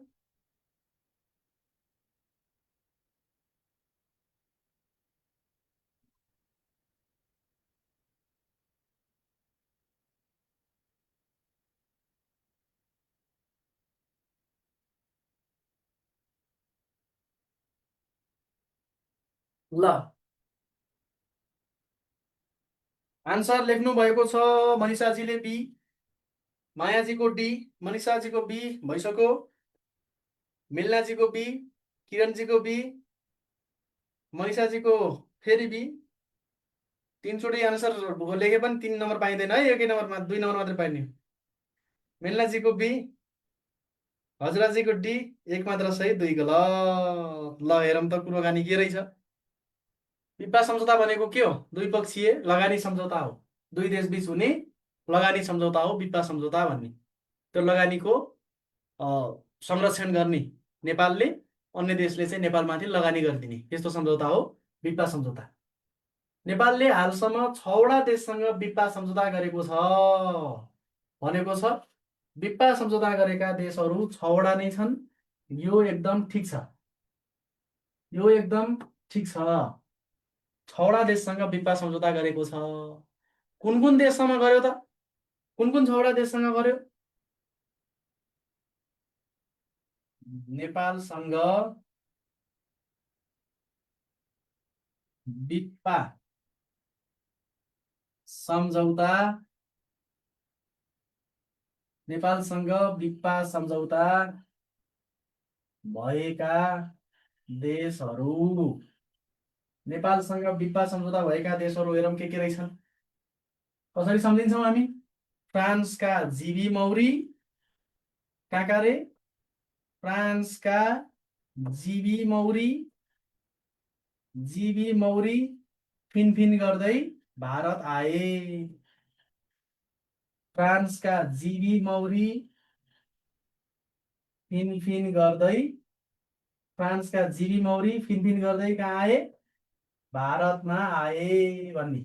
ल, आन्सर लेख्नु भएको छ मनिषाजीले बी, मायाजीको डी, मनिषाजीको बी भइसक्यो, मिलनाजीको बी, किरणजीको बी, मनिषाजीको फेरि बी। तीनचोटि आन्सर लेखे पनि 3 नम्बर पाइँदैन है, एकै नम्बरमा 2 नम्बर मात्रै पाइने। मिलनाजीको बी, हजुरजीको डी, एक मात्र सही, 2 गलत। ल हेरौँ त कुराकानी के रहेछ। विवाह सम्झौता भनेको के हो? द्विपक्षीय लगानी सम्झौता हो। दुई देशबीच हुने लगानी सम्झौता हो विवाह सम्झौता भन्ने। त्यो लगानीको संरक्षण गर्ने नेपालले, अन्य देशले चाहिँ नेपालमाथि लगानी गरिदिने, यस्तो सम्झौता हो विवाह सम्झौता। नेपालले हालसम्म 6वटा देशसँग विवाह सम्झौता गरेको छ भनेको छ। विवाह सम्झौता गरेका देशहरू 6वटा नै छन्। यो एकदम ठिक छ, यो एकदम ठिक छ। 6वटा देशसँग विवाह सम्झौता गरेको छ। कुन कुन देशसँग गर्यो त? कुन कुन 6वटा देशसँग गर्यो? नेपालसँग विवाह सम्झौता, नेपालसँग विवाह सम्झौता भएका देशहरू, नेपालसँग विवाह सम्झौता भएका देशहरू हेरौँ के रहेछन्। कसरी सम्झिन्छौँ हामी? फ्रान्सका जीबी मौरी, कहाँ रे? फ्रान्सका जीबी मौरी, जीबी मौरी फिनफिन गर्दै भारत आए। फ्रान्सका जीबी मौरी फिनफिन गर्दै, फ्रान्सका जीबी मौरी फिनफिन गर्दै कहाँ आए? भारतमा आए भन्ने।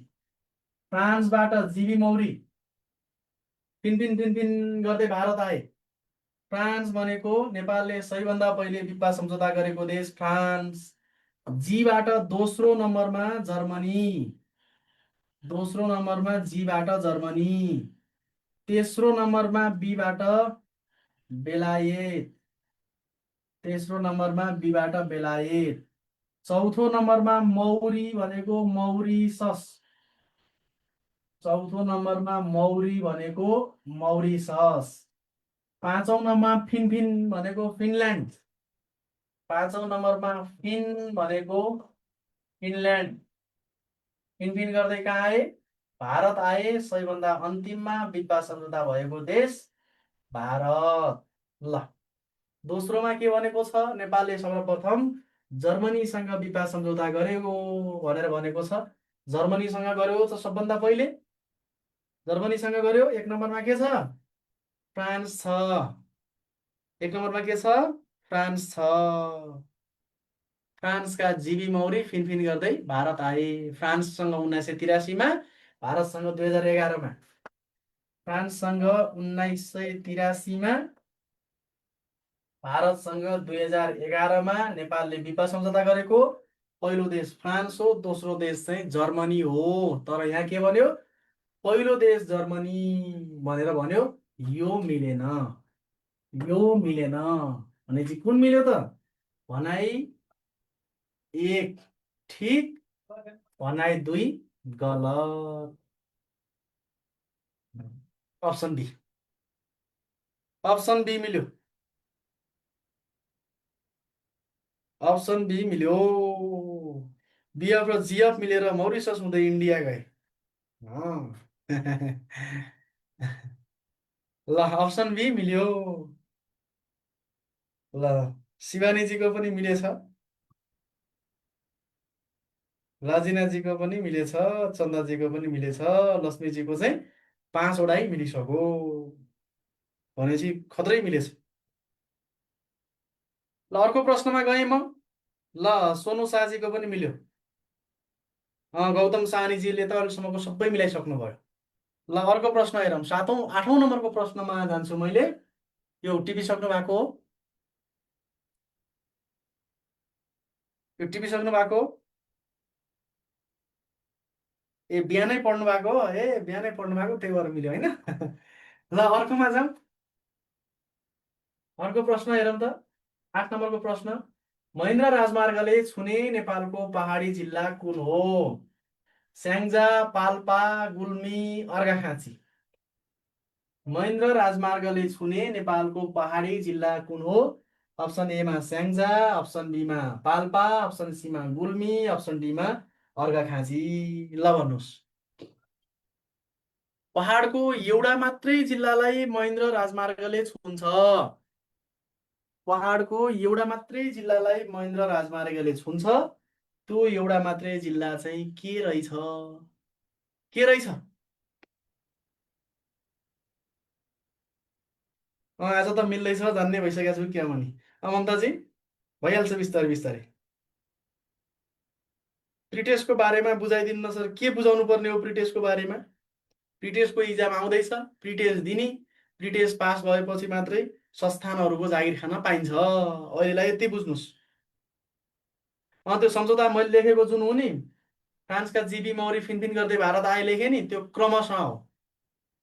फ्रान्सबाट जीबी मौरी फिनफिन फिनफिन गर्दै भारत आए। फ्रान्स भनेको नेपालले सबैभन्दा पहिले विवाह सम्झौता गरेको देश फ्रान्स। जीबाट दोस्रो नम्बरमा जर्मनी, दोस्रो नम्बरमा जीबाट जर्मनी, तेस्रो नम्बरमा बीबाट बेलायत, तेस्रो नम्बरमा बीबाट बेलायत, चौथो नम्बरमा मौरी भनेको मौरिसस, चौथो नम्बरमा मौरी भनेको मौरिसस, पाँचौं नम्बरमा फिनफिन भनेको फिनल्यान्ड, पाँचौं नम्बरमा फिन भनेको फिनल्यान्ड। फिनफिन गर्दै कहाँ आए? भारत आए। सबैभन्दा अन्तिममा विवाह सम्झौता भएको देश भारत। ल दोस्रोमा के भनेको छ? नेपालले सर्वप्रथम जर्मनीसँग विवाह सम्झौता गरेको भनेर भनेको छ। जर्मनीसँग गर्यो त सबभन्दा पहिले, जर्मनीसँग गर्यो। एक नम्बरमा के छ? फ्रान्स छ। एक नम्बरमा के छ? फ्रान्स छ। फ्रान्सका जीबी मौरी फिनफिन गर्दै भारत आए। फ्रान्ससँग 1983मा, भारतसँग 2011मा। फ्रान्ससँग 1983मा, भारतसँग 2011मा नेपालले विवाह सम्झौता गरेको पहिलो देश फ्रान्स हो, दोस्रो देश चाहिँ जर्मनी हो। तर यहाँ के भन्यो? पहिलो देश जर्मनी भनेर भन्यो। यो मिलेन, यो मिलेन। भनेपछि कुन मिल्यो त? भनाइ 1 ठिक, भनाइ 2 गलत। अप्सन बी, अप्सन बी मिल्यो, अप्सन बी मिल्यो। बिएफ र जिएफ मिलेर मौरिसस हुँदै इन्डिया गए। ल अप्सन बी मिल्यो। ल शिवानीजीको पनि मिलेछ, राजिनाजीको पनि मिलेछ, चन्दाजीको पनि मिलेछ, लक्ष्मीजीको चाहिँ 5वटै मिलिसक्यो। भनेपछि खत्रै मिलेछ। ल अर्को प्रश्नमा गएँ म। ल सोनु शाहजीको पनि मिल्यो। गौतम साहनीजीले त अहिलेसम्मको सबै मिलाइसक्नु भयो। ल अर्को प्रश्न हेरौँ। 7औं 8औं नम्बरको प्रश्नमा जान्छु मैले। यो टिपिसक्नु भएको हो, यो टिपिसक्नु भएको हो। ए बिहानै पढ्नु भएको हो, ए बिहानै पढ्नु भएको, त्यही भएर मिल्यो होइन। ल अर्कोमा जाउँ। अर्को प्रश्न हेरौँ त। 8 नम्बरको प्रश्न। महेन्द्र राजमार्गले छुने नेपालको पहाडी जिल्ला कुन हो? स्याङ्जा, पाल्पा, गुल्मी, अर्घाखाँची। महेन्द्र राजमार्गले छुने नेपालको पहाडी जिल्ला कुन हो? अप्सन एमा स्याङ्जा, अप्सन बीमा पाल्पा, अप्सन सीमा गुल्मी, अप्सन डीमा अर्घाखाँची। ल भन्नुहोस्। पहाडको एउटा मात्रै जिल्लालाई महेन्द्र राजमार्गले छुन्छ। पहाडको एउटा मात्रै जिल्लालाई महेन्द्र राजमार्गले छुन्छ। त्यो एउटा मात्रै जिल्ला चाहिँ के रहेछ? के रहेछ? आज त मिल्दैछ, जान्ने भइसकेको छु क्या भने। ममताजी भइहाल्छ बिस्तारै बिस्तारै। प्रिटेस्टको बारेमा बुझाइदिनु न सर, के बुझाउनु पर्ने हो प्रिटेस्टको बारेमा? प्रिटेस्टको इक्जाम आउँदैछ, प्रिटेस्ट दिने, प्रिटेस्ट पास भएपछि मात्रै संस्थानहरूको जागिर खान पाइन्छ। अहिलेलाई यति बुझ्नुहोस्। त्यो सम्झौता मैले लेखेको जुन हो नि, फ्रान्सका जिबी मौरी फिनफिन गर्दै भारत आए लेखेँ नि, त्यो क्रमशः हो।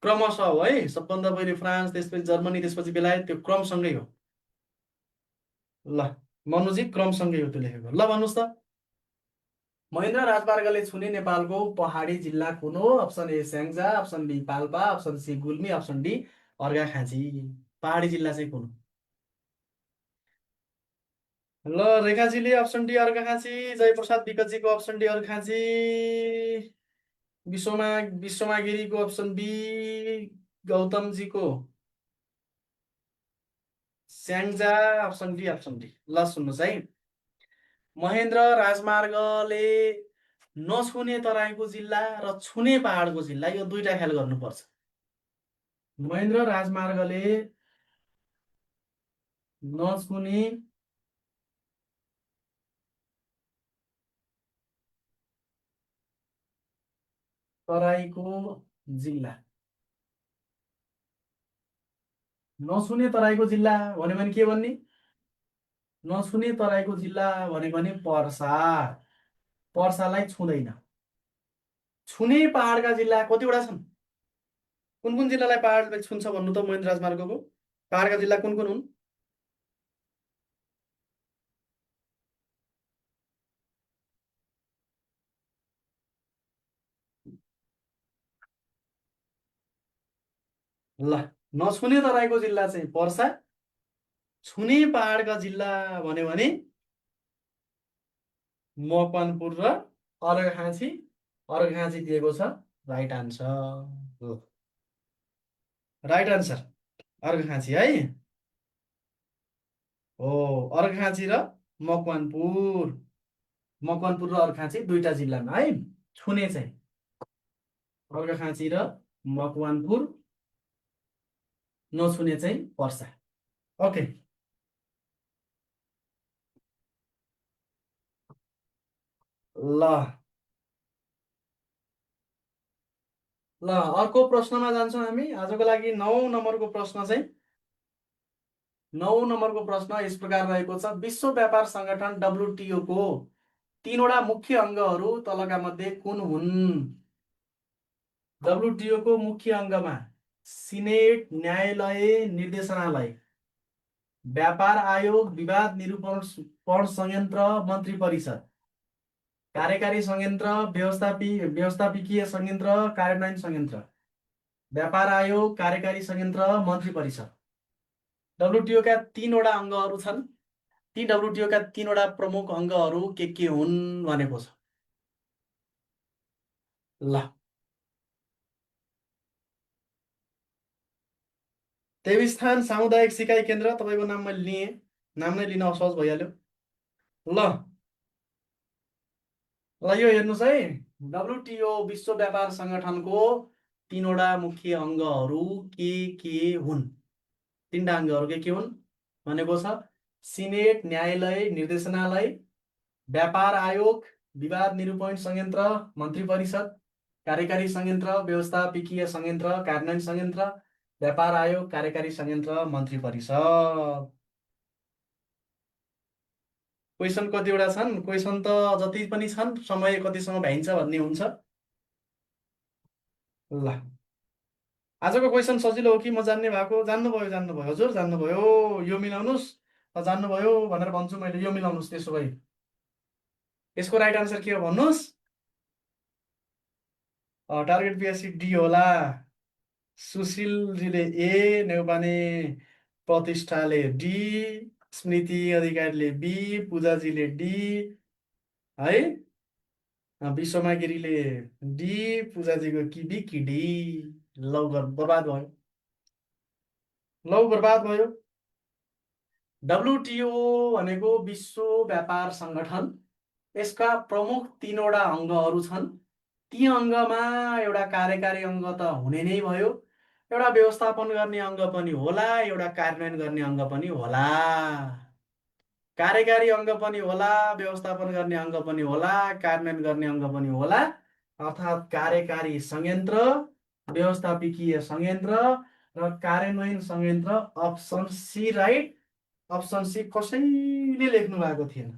क्रमशः हो है। सबभन्दा पहिले फ्रान्स, त्यसपछि जर्मनी, त्यसपछि बेलायत, त्यो क्रमसँगै हो। ल मनुजी, क्रमसँगै हो त्यो लेखेको। ल भन्नुहोस् त, महेन्द्र राजमार्गले छुने नेपालको पहाडी जिल्ला कुन हो? Option A Syangja, option B Palpa, option C Gulmi, option D Arghakhanchi. पहाडी जिल्ला चाहिँ कुन? ल रेखाजीले अप्सन डी अर्घाखाँची, जयप्रसाद विकतजीको अप्सन डी अर्घाखाँची, विश्वमा विश्वमा गिरीको अप्सन बी, गौतमजीको Syangja, option D, option D. ल सुन्नुहोस् है, महेन्द्र राजमार्गले नछुने तराईको जिल्ला र छुने पहाडको जिल्ला, यो दुईटा ख्याल गर्नुपर्छ। महेन्द्र राजमार्गले नछुने तराईको जिल्ला, नछुने तराईको जिल्ला भन्यो भने के भन्ने? नछुने तराईको जिल्ला भनेको भने पर्सा। पर्सालाई छुँदैन। छुने पहाडका जिल्ला कतिवटा छन्? कुन कुन जिल्लालाई पहाडले छुन्छ भन्नु त? महेन्द्र राजमार्गको पहाडका जिल्ला कुन कुन हुन्? ल नछुने तराईको जिल्ला चाहिँ पर्सा। छुने पहाडका जिल्ला भन्यो भने मकवानपुर र अर्घाखाँची। अर्घाखाँची दिएको छ right answer. Right answer Arghakhanchi है हो। अर्घाखाँची र मकवानपुर, मकवानपुर र अर्घाखाँची दुईटा जिल्लामा है छुने चाहिँ अर्घाखाँची र मकवानपुर, नछुने चाहिँ पर्सा। ओके, ल ल अर्को प्रश्नमा जान्छौँ हामी। आजको लागि 9 नम्बरको प्रश्न चाहिँ 9 नम्बरको प्रश्न यस प्रकार रहेको छ, विश्व व्यापार सङ्गठन WTO को 3वटा मुख्य अङ्गहरू तलका मध्ये कुन हुन्? WTO को मुख्य अङ्गमा सिनेट, न्यायालय, निर्देशनालय, व्यापार आयोग, विवाद निरूपण संयन्त्र, मन्त्री परिषद, कार्यकारी संयन्त्र, व्यवस्थापिकीय संयन्त्र, कार्यान्वयन संयन्त्र। व्यापार आयोग, कार्यकारी संयन्त्र, मन्त्री परिषद। WTO का 3वटा अङ्गहरू छन्। ती WTO का 3वटा प्रमुख अङ्गहरू के हुन् भनेको छ। ल देवीस्थान सामुदायिक सिकाइ केन्द्र, तपाईँको नाम मैले लिएँ, नाम नै लिन असहज भइहाल्यो। ल ल यो हेर्नुहोस् है, WTO विश्व व्यापार सङ्गठनको 3वटा मुख्य अङ्गहरू के हुन्? 3टा अङ्गहरू के हुन् भनेको छ? सिनेट, न्यायालय, निर्देशनालय, व्यापार आयोग, विवाद निरूपण संयन्त्र, मन्त्री परिषद, कार्यकारी संयन्त्र, व्यवस्थापिकीय संयन्त्र, कार्यान्वयन संयन्त्र, व्यापार आयोग, कार्यकारी संयन्त्र, मन्त्री परिषद। क्वेसन कतिवटा छन्? क्वेसन त जति पनि छन्, समय कतिसम्म भ्याइन्छ भन्ने हुन्छ। ल आजको क्वेसन सजिलो हो कि म जान्ने भएको? जान्नुभयो जान्नुभयो हजुर, जान्नुभयो। यो मिलाउनुहोस्, जान्नुभयो भनेर भन्छु मैले। यो मिलाउनुहोस्। त्यसो भए यसको राइट आन्सर के हो भन्नुहोस्? टार्गेट पिएससी डी होला। सुशीलजीले ए, नेउपाने प्रतिष्ठाले डी, स्मृति अधिकारीले बी, पूजाजीले डी है। विश्वमा गिरीले डी, पूजाजीको कि बी कि डी। लौ बर्बाद भयो, लौ बर्बाद भयो। डब्लुटिओ भनेको विश्व व्यापार सङ्गठन। यसका प्रमुख तीनवटा अङ्गहरू छन्। ती अङ्गमा एउटा कार्यकारी अङ्ग त हुने नै भयो, एउटा व्यवस्थापन गर्ने अङ्ग पनि होला, एउटा कार्यान्वयन गर्ने अङ्ग पनि होला। कार्यकारी अङ्ग पनि होला, व्यवस्थापन गर्ने अङ्ग पनि होला, कार्यान्वयन गर्ने अङ्ग पनि होला। अर्थात् कार्यकारी संयन्त्र, व्यवस्थापकीय संयन्त्र र कार्यान्वयन संयन्त्र। Option C right. Option C कसैले लेख्नु भएको थिएन,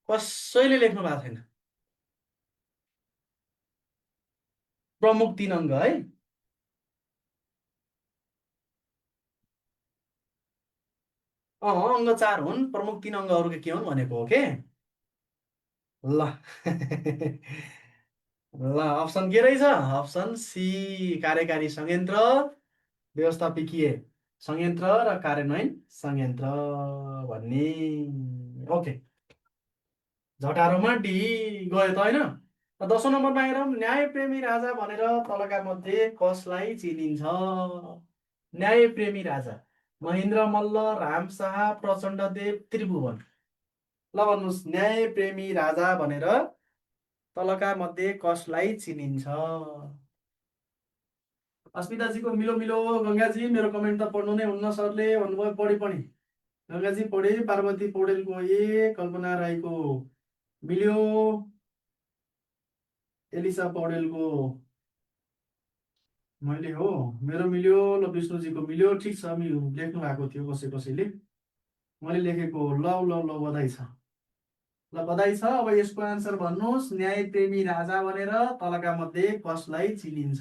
कसैले लेख्नु भएको छैन। प्रमुख तीन अङ्ग है। अङ्ग चार हुन्, प्रमुख तीन अङ्गहरू के हुन् भनेको हो के। ल ल, अप्सन के रहेछ? अप्सन सी, कार्यकारी संयन्त्र, व्यवस्थापकीय संयन्त्र र कार्यान्वयन संयन्त्र भन्ने। ओके, झटारोमा डी गयो त होइन। 10औं नम्बरमा हेरौँ। न्यायप्रेमी राजा भनेर तलका मध्ये कसलाई चिनिन्छ? न्यायप्रेमी राजा महेन्द्र मल्ल, राम शाह, प्रचण्डदेव, त्रिभुवन। ल भन्नुहोस्, न्यायप्रेमी राजा भनेर तलका मध्ये कसलाई चिनिन्छ? अस्मिताजीको मिलो मिलो। गङ्गाजी, मेरो कमेन्ट त पढ्नु नै हुन्न, सरले भन्नुभयो पढी पनि। गङ्गाजी पढे, पार्वती पौडेलको ए, कल्पना राईको मिल्यो, एलिसा पौडेलको मैले हो, मेरो मिल्यो। ल, विष्णुजीको मिल्यो। ठिक छ, लेख्नु भएको थियो कसैले, मैले लेखेको हो। ल ल ल, बधाई छ। ल, बधाई छ। अब यसको आन्सर भन्नुहोस्, न्यायप्रेमी राजा भनेर तलका मध्ये कसलाई चिनिन्छ?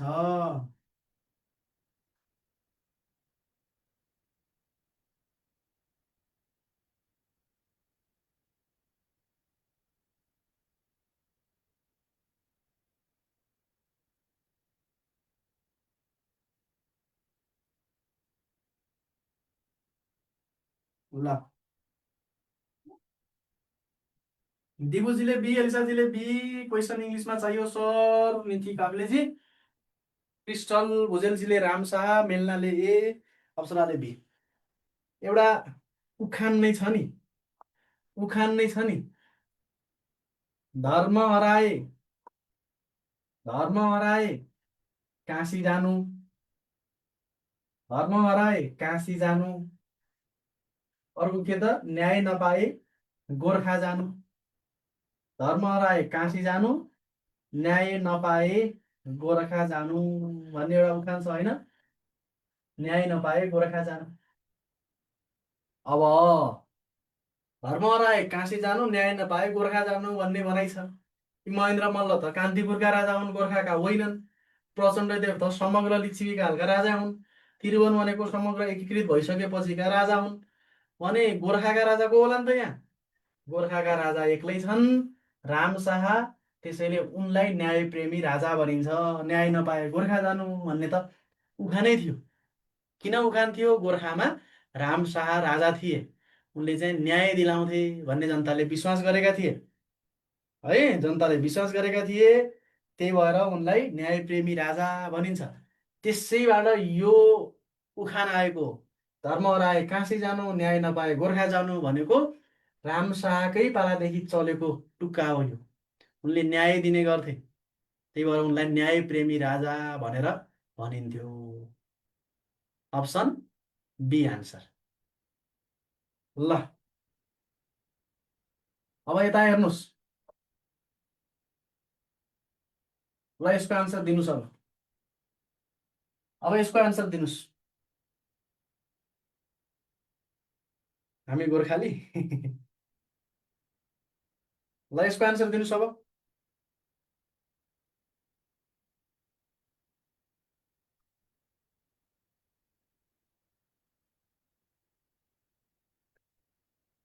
ल, दिबुजीले बी, एलिसाजीले बी। क्वेसन इङ्ग्लिसमा चाहियो सर। निथि काब्लेजी, क्रिस्टल भुजेलजीले राम शाह, मेलनाले ए, अप्सराले बी। एउटा उखान नै छ नि, उखान नै छ नि, धर्म हराए, धर्म हराए काशी जानु, धर्म हराए काशी जानु। अर्को के त? न्याय नपाए गोर्खा जानु। धर्म हराए काशी जानु, न्याय नपाए गोर्खा जानु भन्ने एउटा उखान छ होइन। न्याय नपाए गोर्खा जानु। अब धर्म हराए काशी जानु, न्याय नपाए गोर्खा जानु भन्ने भनाइ छ। महेन्द्र मल्ल त कान्तिपुरका राजा हुन्, गोर्खाका होइनन्। प्रचण्डदेव त समग्र लिच्छवीका हालका राजा हुन्। त्रिभुवन भनेको समग्र एकीकृत भइसकेपछिका राजा हुन्। भने गोर्खाका राजा को होला नि त यहाँ? गोर्खाका राजा एक्लै छन्, राम शाह। त्यसैले उनलाई न्यायप्रेमी राजा भनिन्छ। न्याय नपाए गोर्खा जानु भन्ने त उखानै थियो। किन उखान थियो? गोर्खामा राम शाह राजा थिए, उनले चाहिँ न्याय दिलाउँथे भन्ने जनताले विश्वास गरेका थिए है। जनताले विश्वास गरेका थिए, त्यही भएर उनलाई न्यायप्रेमी राजा भनिन्छ। त्यसैबाट यो उखान आएको। धर्म हराए काशी जानु, न्याय नपाए गोर्खा जानु भनेको राम शाहकै पालादेखि चलेको टुक्का हो यो। उनले न्याय दिने गर्थे, त्यही भएर उनलाई न्यायप्रेमी राजा भनेर भनिन्थ्यो। Option B answer. ल, अब यता हेर्नुहोस्। ल, यसको आन्सर दिनुहोस्। अब यसको आन्सर दिनुहोस्। हामी गोर्खाली ल, यसको आन्सर दिनुहोस् अब।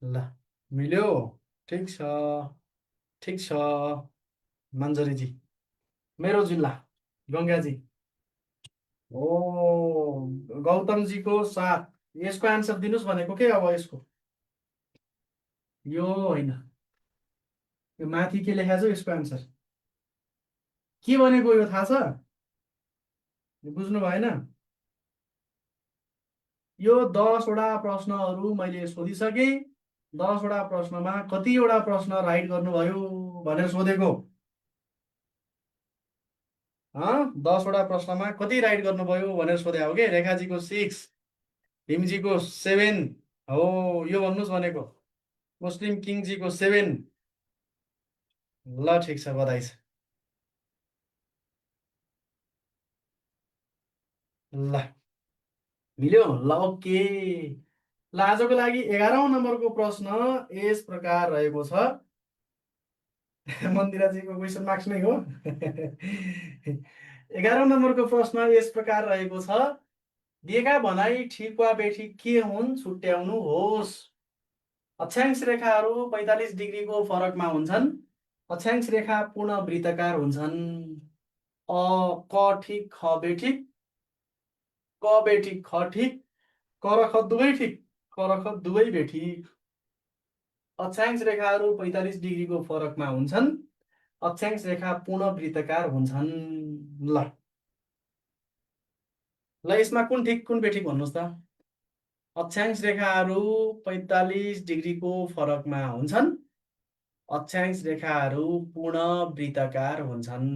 ल, मिल्यो। ठिक छ, ठिक छ मन्जरीजी। मेरो जिल्ला गङ्गाजी। ओ गौतमजीको 7। यसको आन्सर दिनुहोस् भनेको के अब यसको? यो होइन, यो माथि के लेखा छ यसको आन्सर के भनेको यो थाहा छ? बुझ्नु भएन? यो 10वटा प्रश्नहरू मैले सोधिसकेँ। 10वटा प्रश्नमा कतिवटा प्रश्न राइट गर्नुभयो भनेर सोधेको। 10वटा प्रश्नमा कति राइट गर्नुभयो भनेर सोधे हो कि। रेखाजीको 6, भीमजीको 7 हो, यो भन्नुहोस् भनेको। मुस्लिम किङजीको 7। ल ठिक छ, बधाई छ। ल मिल्यो। ल ओके। ल आजको लागि 11औं नम्बरको प्रश्न यस प्रकार रहेको छ। मन्दिराजीको क्वेसन मार्क्स नै हो। 11औं नम्बरको प्रश्न यस प्रकार रहेको छ। दिएका भनाइ ठिक वा बेठिक के हुन् छुट्याउनुहोस्। अक्षांश रेखाहरू 45 डिग्रीको फरकमा हुन्छन्। अक्षांश रेखा पूर्ण वृत्ताकार हुन्छन्। अ क ठिक ख बेठिक, क बेठिक ख ठिक, क र ख दुवै ठिक, क र ख दुवै बेठिक। अक्षांश रेखाहरू 45 डिग्रीको फरकमा हुन्छन्। अक्षांश रेखा पूर्ण वृत्ताकार हुन्छन्। ल ल यसमा कुन ठिक कुन बेठिक भन्नुहोस् त। अक्षांश रेखाहरू 45 डिग्रीको फरकमा हुन्छन्। अक्षांश रेखाहरू पूर्ण वृत्ताकार हुन्छन्।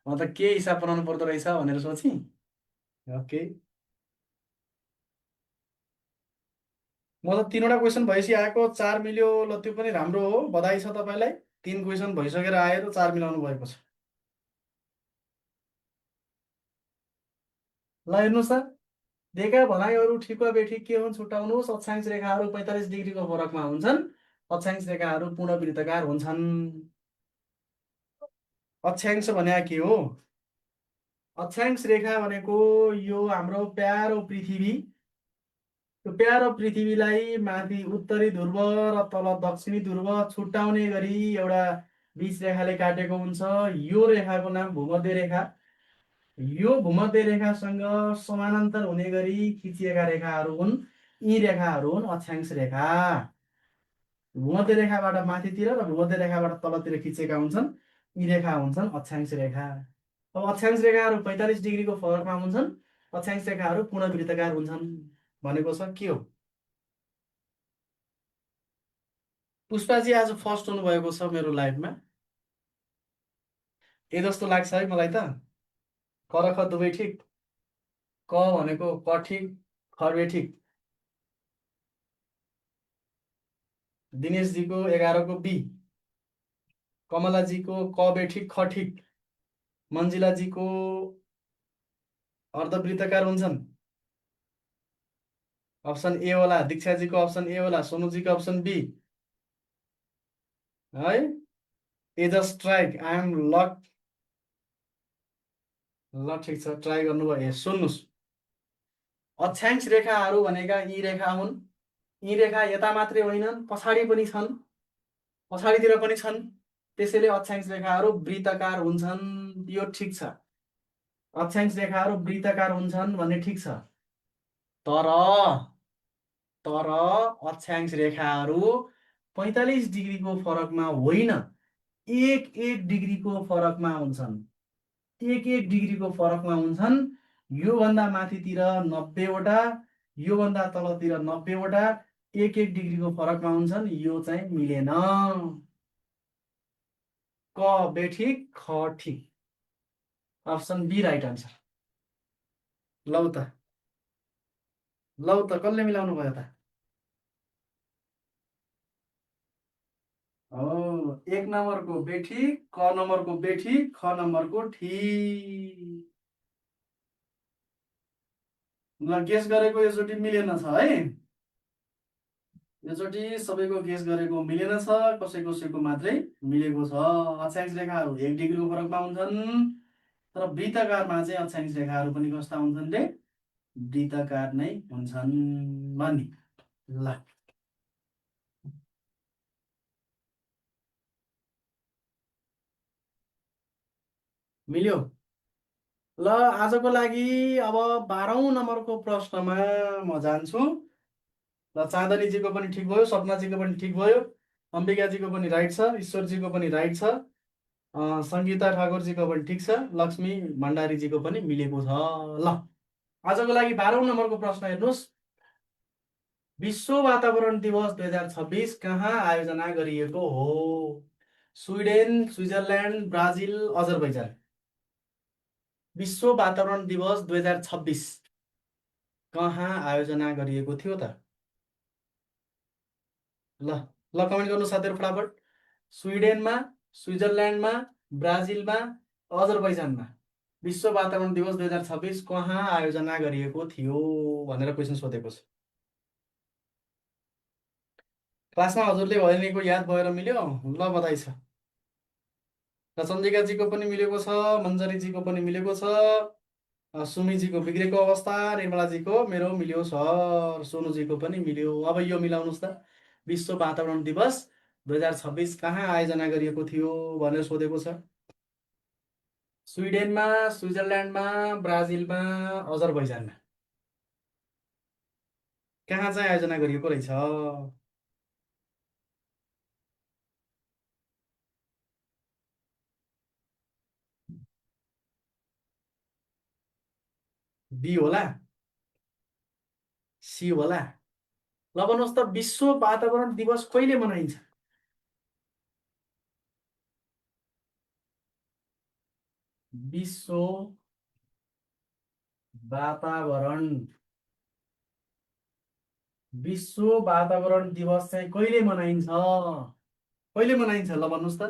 म त के हिसाब बनाउनु पर्दो रहेछ भनेर सोचेँ। ओके, म त 3वटा क्वेसन भएपछि आएको, 4 मिल्यो। ल त्यो पनि राम्रो हो, बधाई छ तपाईँलाई। 3 क्वेसन भइसकेर आएर 4 मिलाउनु भएको छ। ल हेर्नुहोस् त, दिएका भनाइहरू ठिक वा बेठिक के हुन् छुट्याउनुहोस्। अक्षांश रेखाहरू 45 डिग्रीको फरकमा हुन्छन्। अक्षांश रेखाहरू पूर्ण वृत्ताकार हुन्छन्। अक्षांश भने के हो? अक्षांश रेखा भनेको यो हाम्रो प्यारो पृथ्वी, यो प्यारो पृथ्वीलाई माथि उत्तरी ध्रुव र तल दक्षिणी ध्रुव छुट्याउने गरी एउटा बीच रेखाले काटेको हुन्छ। यो रेखाको नाम भूमध्य रेखा। यो भूमध्य रेखासँग समानान्तर हुने गरी खिचिएका रेखाहरू हुन्, यी रेखाहरू हुन् अक्षांश रेखा। भूमध्य रेखाबाट माथितिर र भूमध्य रेखाबाट तलतिर खिचेका हुन्छन्, यी रेखा हुन्छन् अक्षांश रेखा। अब अक्षांश रेखाहरू 45 डिग्रीको फरकमा हुन्छन्। अक्षांश रेखाहरू पूर्ण वृत्ताकार हुन्छन् भनेको छ के हो? पुष्पाजी आज फर्स्ट हुनुभएको छ मेरो लाइभमा। ए जस्तो लाग्छ है मलाई त। क र ख दुवै ठिक, क भनेको क ठिक, ख बेठिक। दिनेशजीको 11को बी, कमलाजीको क बेठिक ख ठिक, मन्जिलाजीको अर्धवृत्ताकार हुन्छन्। अप्सन ए होला, दीक्षाजीको अप्सन ए होला, सोनुजीको अप्सन बी है। ए just try, I am luck. ल ठिक छ, ट्राई गर्नुभयो। सुन्नुहोस्, अक्षांश रेखाहरू भनेका यी रेखा हुन्। यी रेखा यता मात्रै होइनन्, पछाडि पनि छन्, पछाडितिर पनि छन्। त्यसैले अक्षांश रेखाहरू वृत्ताकार हुन्छन्। यो ठिक छ, अक्षांश रेखाहरू वृत्ताकार हुन्छन् भन्ने ठिक छ। तर तर अक्षांश रेखाहरू 45 डिग्रीको फरकमा होइन, 1 डिग्रीको फरकमा हुन्छन्। 1 डिग्रीको फरकमा हुन्छन्। योभन्दा माथितिर 90वटा, योभन्दा तलतिर 90वटा, 1 डिग्रीको फरकमा हुन्छन्। यो चाहिँ मिलेन। क बेठिक ख ठिक, अप्सन बी राइट आन्सर। लौ त, लौ त कसले मिलाउनु भयो त? हो, 1 नम्बरको बेठिक, क नम्बरको बेठिक, ख नम्बरको ठिक। ल गेस गरेको यसचोटि मिलेन छ है। यसचोटि सबैको गेस गरेको मिलेन छ, कसै कसैको मात्रै मिलेको छ। अक्षांश रेखाहरू 1 डिग्रीको फरकमा हुन्छन्, तर वृत्ताकारमा चाहिँ अक्षांश रेखाहरू पनि कस्ता हुन्छन् रे? वृत्ताकार नै हुन्छन् भन्ने। ल मिल्यो। ल आजको लागि अब 12औं नम्बरको प्रश्नमा म जान्छु। ल चाँदनीजीको पनि ठिक भयो, सपनाजीको पनि ठिक भयो, अम्बिकाजीको पनि राइट छ, ईश्वरजीको पनि राइट छ, सङ्गीता ठाकुरजीको पनि ठिक छ, लक्ष्मी भण्डारीजीको पनि मिलेको छ। ल आजको लागि 12औं नम्बरको प्रश्न हेर्नुहोस्। विश्व वातावरण दिवस 2026 कहाँ आयोजना गरिएको हो? Sweden, Switzerland, Brazil, Azerbaijan. विश्व वातावरण दिवस 2026 कहाँ आयोजना गरिएको थियो त? ल ल कमेन्ट गर्नु साथीहरू फटाफट। स्विडेनमा, स्विजरल्यान्डमा, ब्राजिलमा, अजरबैजानमा विश्व वातावरण दिवस 2026 कहाँ आयोजना गरिएको थियो भनेर क्वेसन सोधेको छ। क्लासमा हजुरले भनेको याद भएर मिल्यो। ल बधाई छ। र चन्द्रिकाजीको पनि मिलेको छ, मन्जरीजीको पनि मिलेको छ, सुमीजीको बिग्रेको अवस्था, निर्मलाजीको मेरो मिल्यो सर, सोनुजीको पनि मिल्यो। अब यो मिलाउनुहोस् त। विश्व वातावरण दिवस 2026 कहाँ आयोजना गरिएको थियो भनेर सोधेको छ। स्विडेनमा, स्विजरल्यान्डमा, ब्राजिलमा, अजरबैजानमा कहाँ चाहिँ आयोजना गरिएको रहेछ? बी होला, सी होला। ल भन्नुहोस् त विश्व वातावरण दिवस कहिले मनाइन्छ? विश्व वातावरण विश्व वातावरण दिवस चाहिँ कहिले मनाइन्छ? कहिले मनाइन्छ ल भन्नुहोस् त।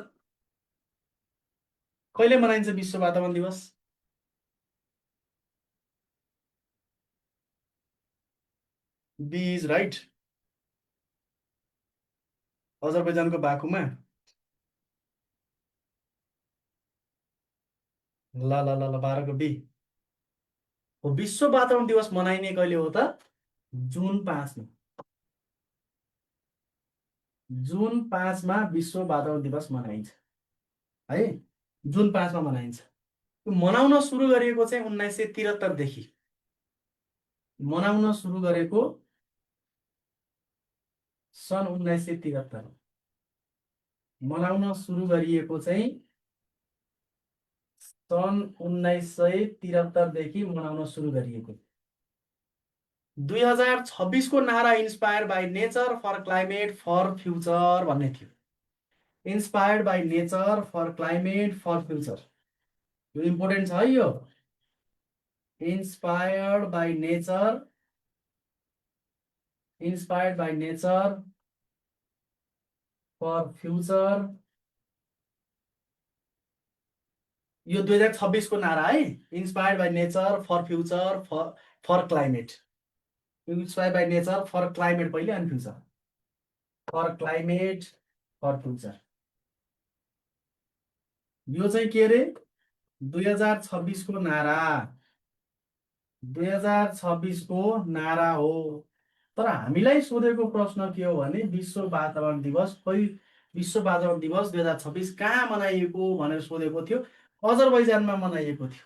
कहिले मनाइन्छ विश्व वातावरण दिवस? B is right. अजरबैजानको बाकुमा। ल ल ल ल 12 को बी हो। विश्व वातावरण दिवस मनाइने कहिले हो त? जुन 5 मा। जुन 5 मा विश्व वातावरण दिवस मनाइन्छ है। जुन 5 मा मनाइन्छ। यो मनाउन सुरु गरिएको चाहिँ 1973 देखि। मनाउन सुरु गरेको सन् 1973। मनाउन सुरु गरिएको चाहिँ सन् 1973 देखि मनाउन सुरु गरिएको। 2026 को नारा inspire by nature for climate for future भन्ने थियो। Inspired by nature for climate for future. यो इम्पोर्टेन्ट छ है यो। Inspired by nature, inspired by nature for future. यो 2026 को नारा है। Inspired by nature for future for climate. Inspired by nature for climate पहिले अनि future. For climate for future. यो चाहिँ के अरे? 2026 को नारा। 2026 को नारा हो। तर हामीलाई सोधेको प्रश्न के हो भने विश्व वातावरण दिवस विश्व वातावरण दिवस 2026 कहाँ मनाइएको भनेर सोधेको थियो। अजरबैजानमा मनाइएको थियो।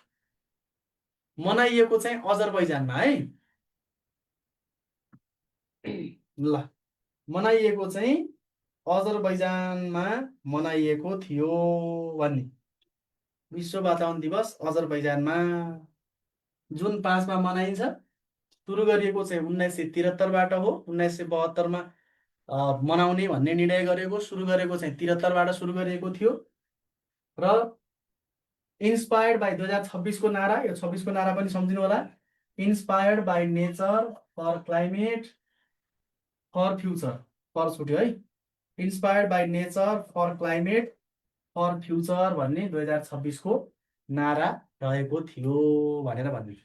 मनाइएको चाहिँ अजरबैजानमा है। ल मनाइएको चाहिँ अजरबैजानमा मनाइएको थियो भन्ने। विश्व वातावरण दिवस अजरबैजानमा जुन 5 मा मनाइन्छ। सुरु गरिएको चाहिँ 1973बाट हो। 1972 मनाउने भन्ने निर्णय गरेको, सुरु गरेको चाहिँ 73बाट सुरु गरिएको थियो। र इन्सपायर्ड बाई 2026 को नारा, यो 26 को नारा पनि सम्झिनु होला। Inspired by nature for climate for future. For छुट्यो है। Inspired by nature for climate for future भन्ने 2026 को नारा रहेको थियो भनेर भन्ने।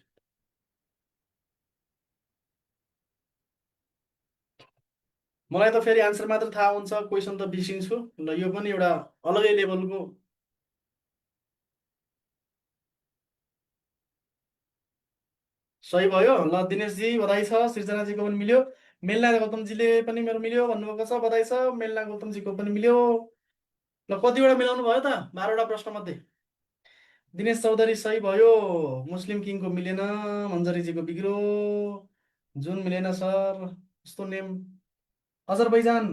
मलाई त फेरि आन्सर मात्र थाहा हुन्छ, क्वेसन त बिर्सिन्छु। ल यो पनि एउटा अलगै लेभलको। सही भयो। ल दिनेशजी बधाई छ, सृजनाजीको पनि मिल्यो, मेलना गौतमजीले पनि मेरो मिल्यो भन्नुभएको छ, बधाई छ। मेलना गौतमजीको पनि मिल्यो। ल कतिवटा मिलाउनु भयो त 12वटा प्रश्न मध्ये? दिनेश चौधरी सही भयो। मुस्लिम किङको मिलेन, मन्जरीजीको बिग्रो, जुन मिलेन सर। कस्तो नेम? अजरबैजान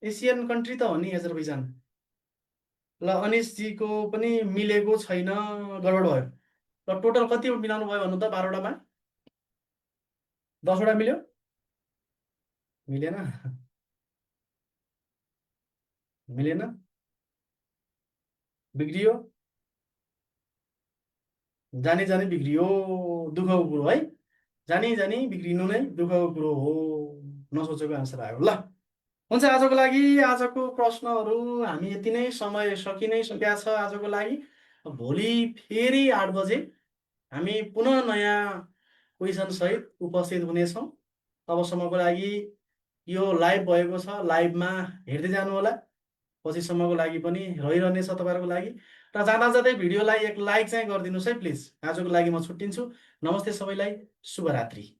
एसियन कन्ट्री त हो नि अजरबैजान। ल अनिशजीको पनि मिलेको छैन, गडबड भयो। ल टोटल कति मिलाउनु भयो भन्नु त? 12वटामा 10वटा मिल्यो? मिलेन। मिलेन, बिग्रियो। जानी जानी बिग्रियो, दुःखको कुरो है। जानी जानी बिग्रिनु नै दुःखको कुरो हो। नसोचेको आन्सर आयो। ल हुन्छ, आजको लागि आजको प्रश्नहरू हामी यति नै, समय सकि नै सकिया छ आजको लागि। भोलि फेरि 8 बजे हामी पुनः नयाँ क्वेसन सहित उपस्थित हुनेछौँ। तबसम्मको लागि यो लाइभ भएको छ, लाइभमा हेर्दै जानु होला। पछिसम्मको लागि पनि रहिरहनेछ तपाईँहरूको लागि। र जाँदा जाँदै भिडियोलाई एक लाइक चाहिँ गरिदिनुहोस् है प्लिज। आजको लागि म छुट्टिन्छु। नमस्ते सबैलाई, शुभरात्रि।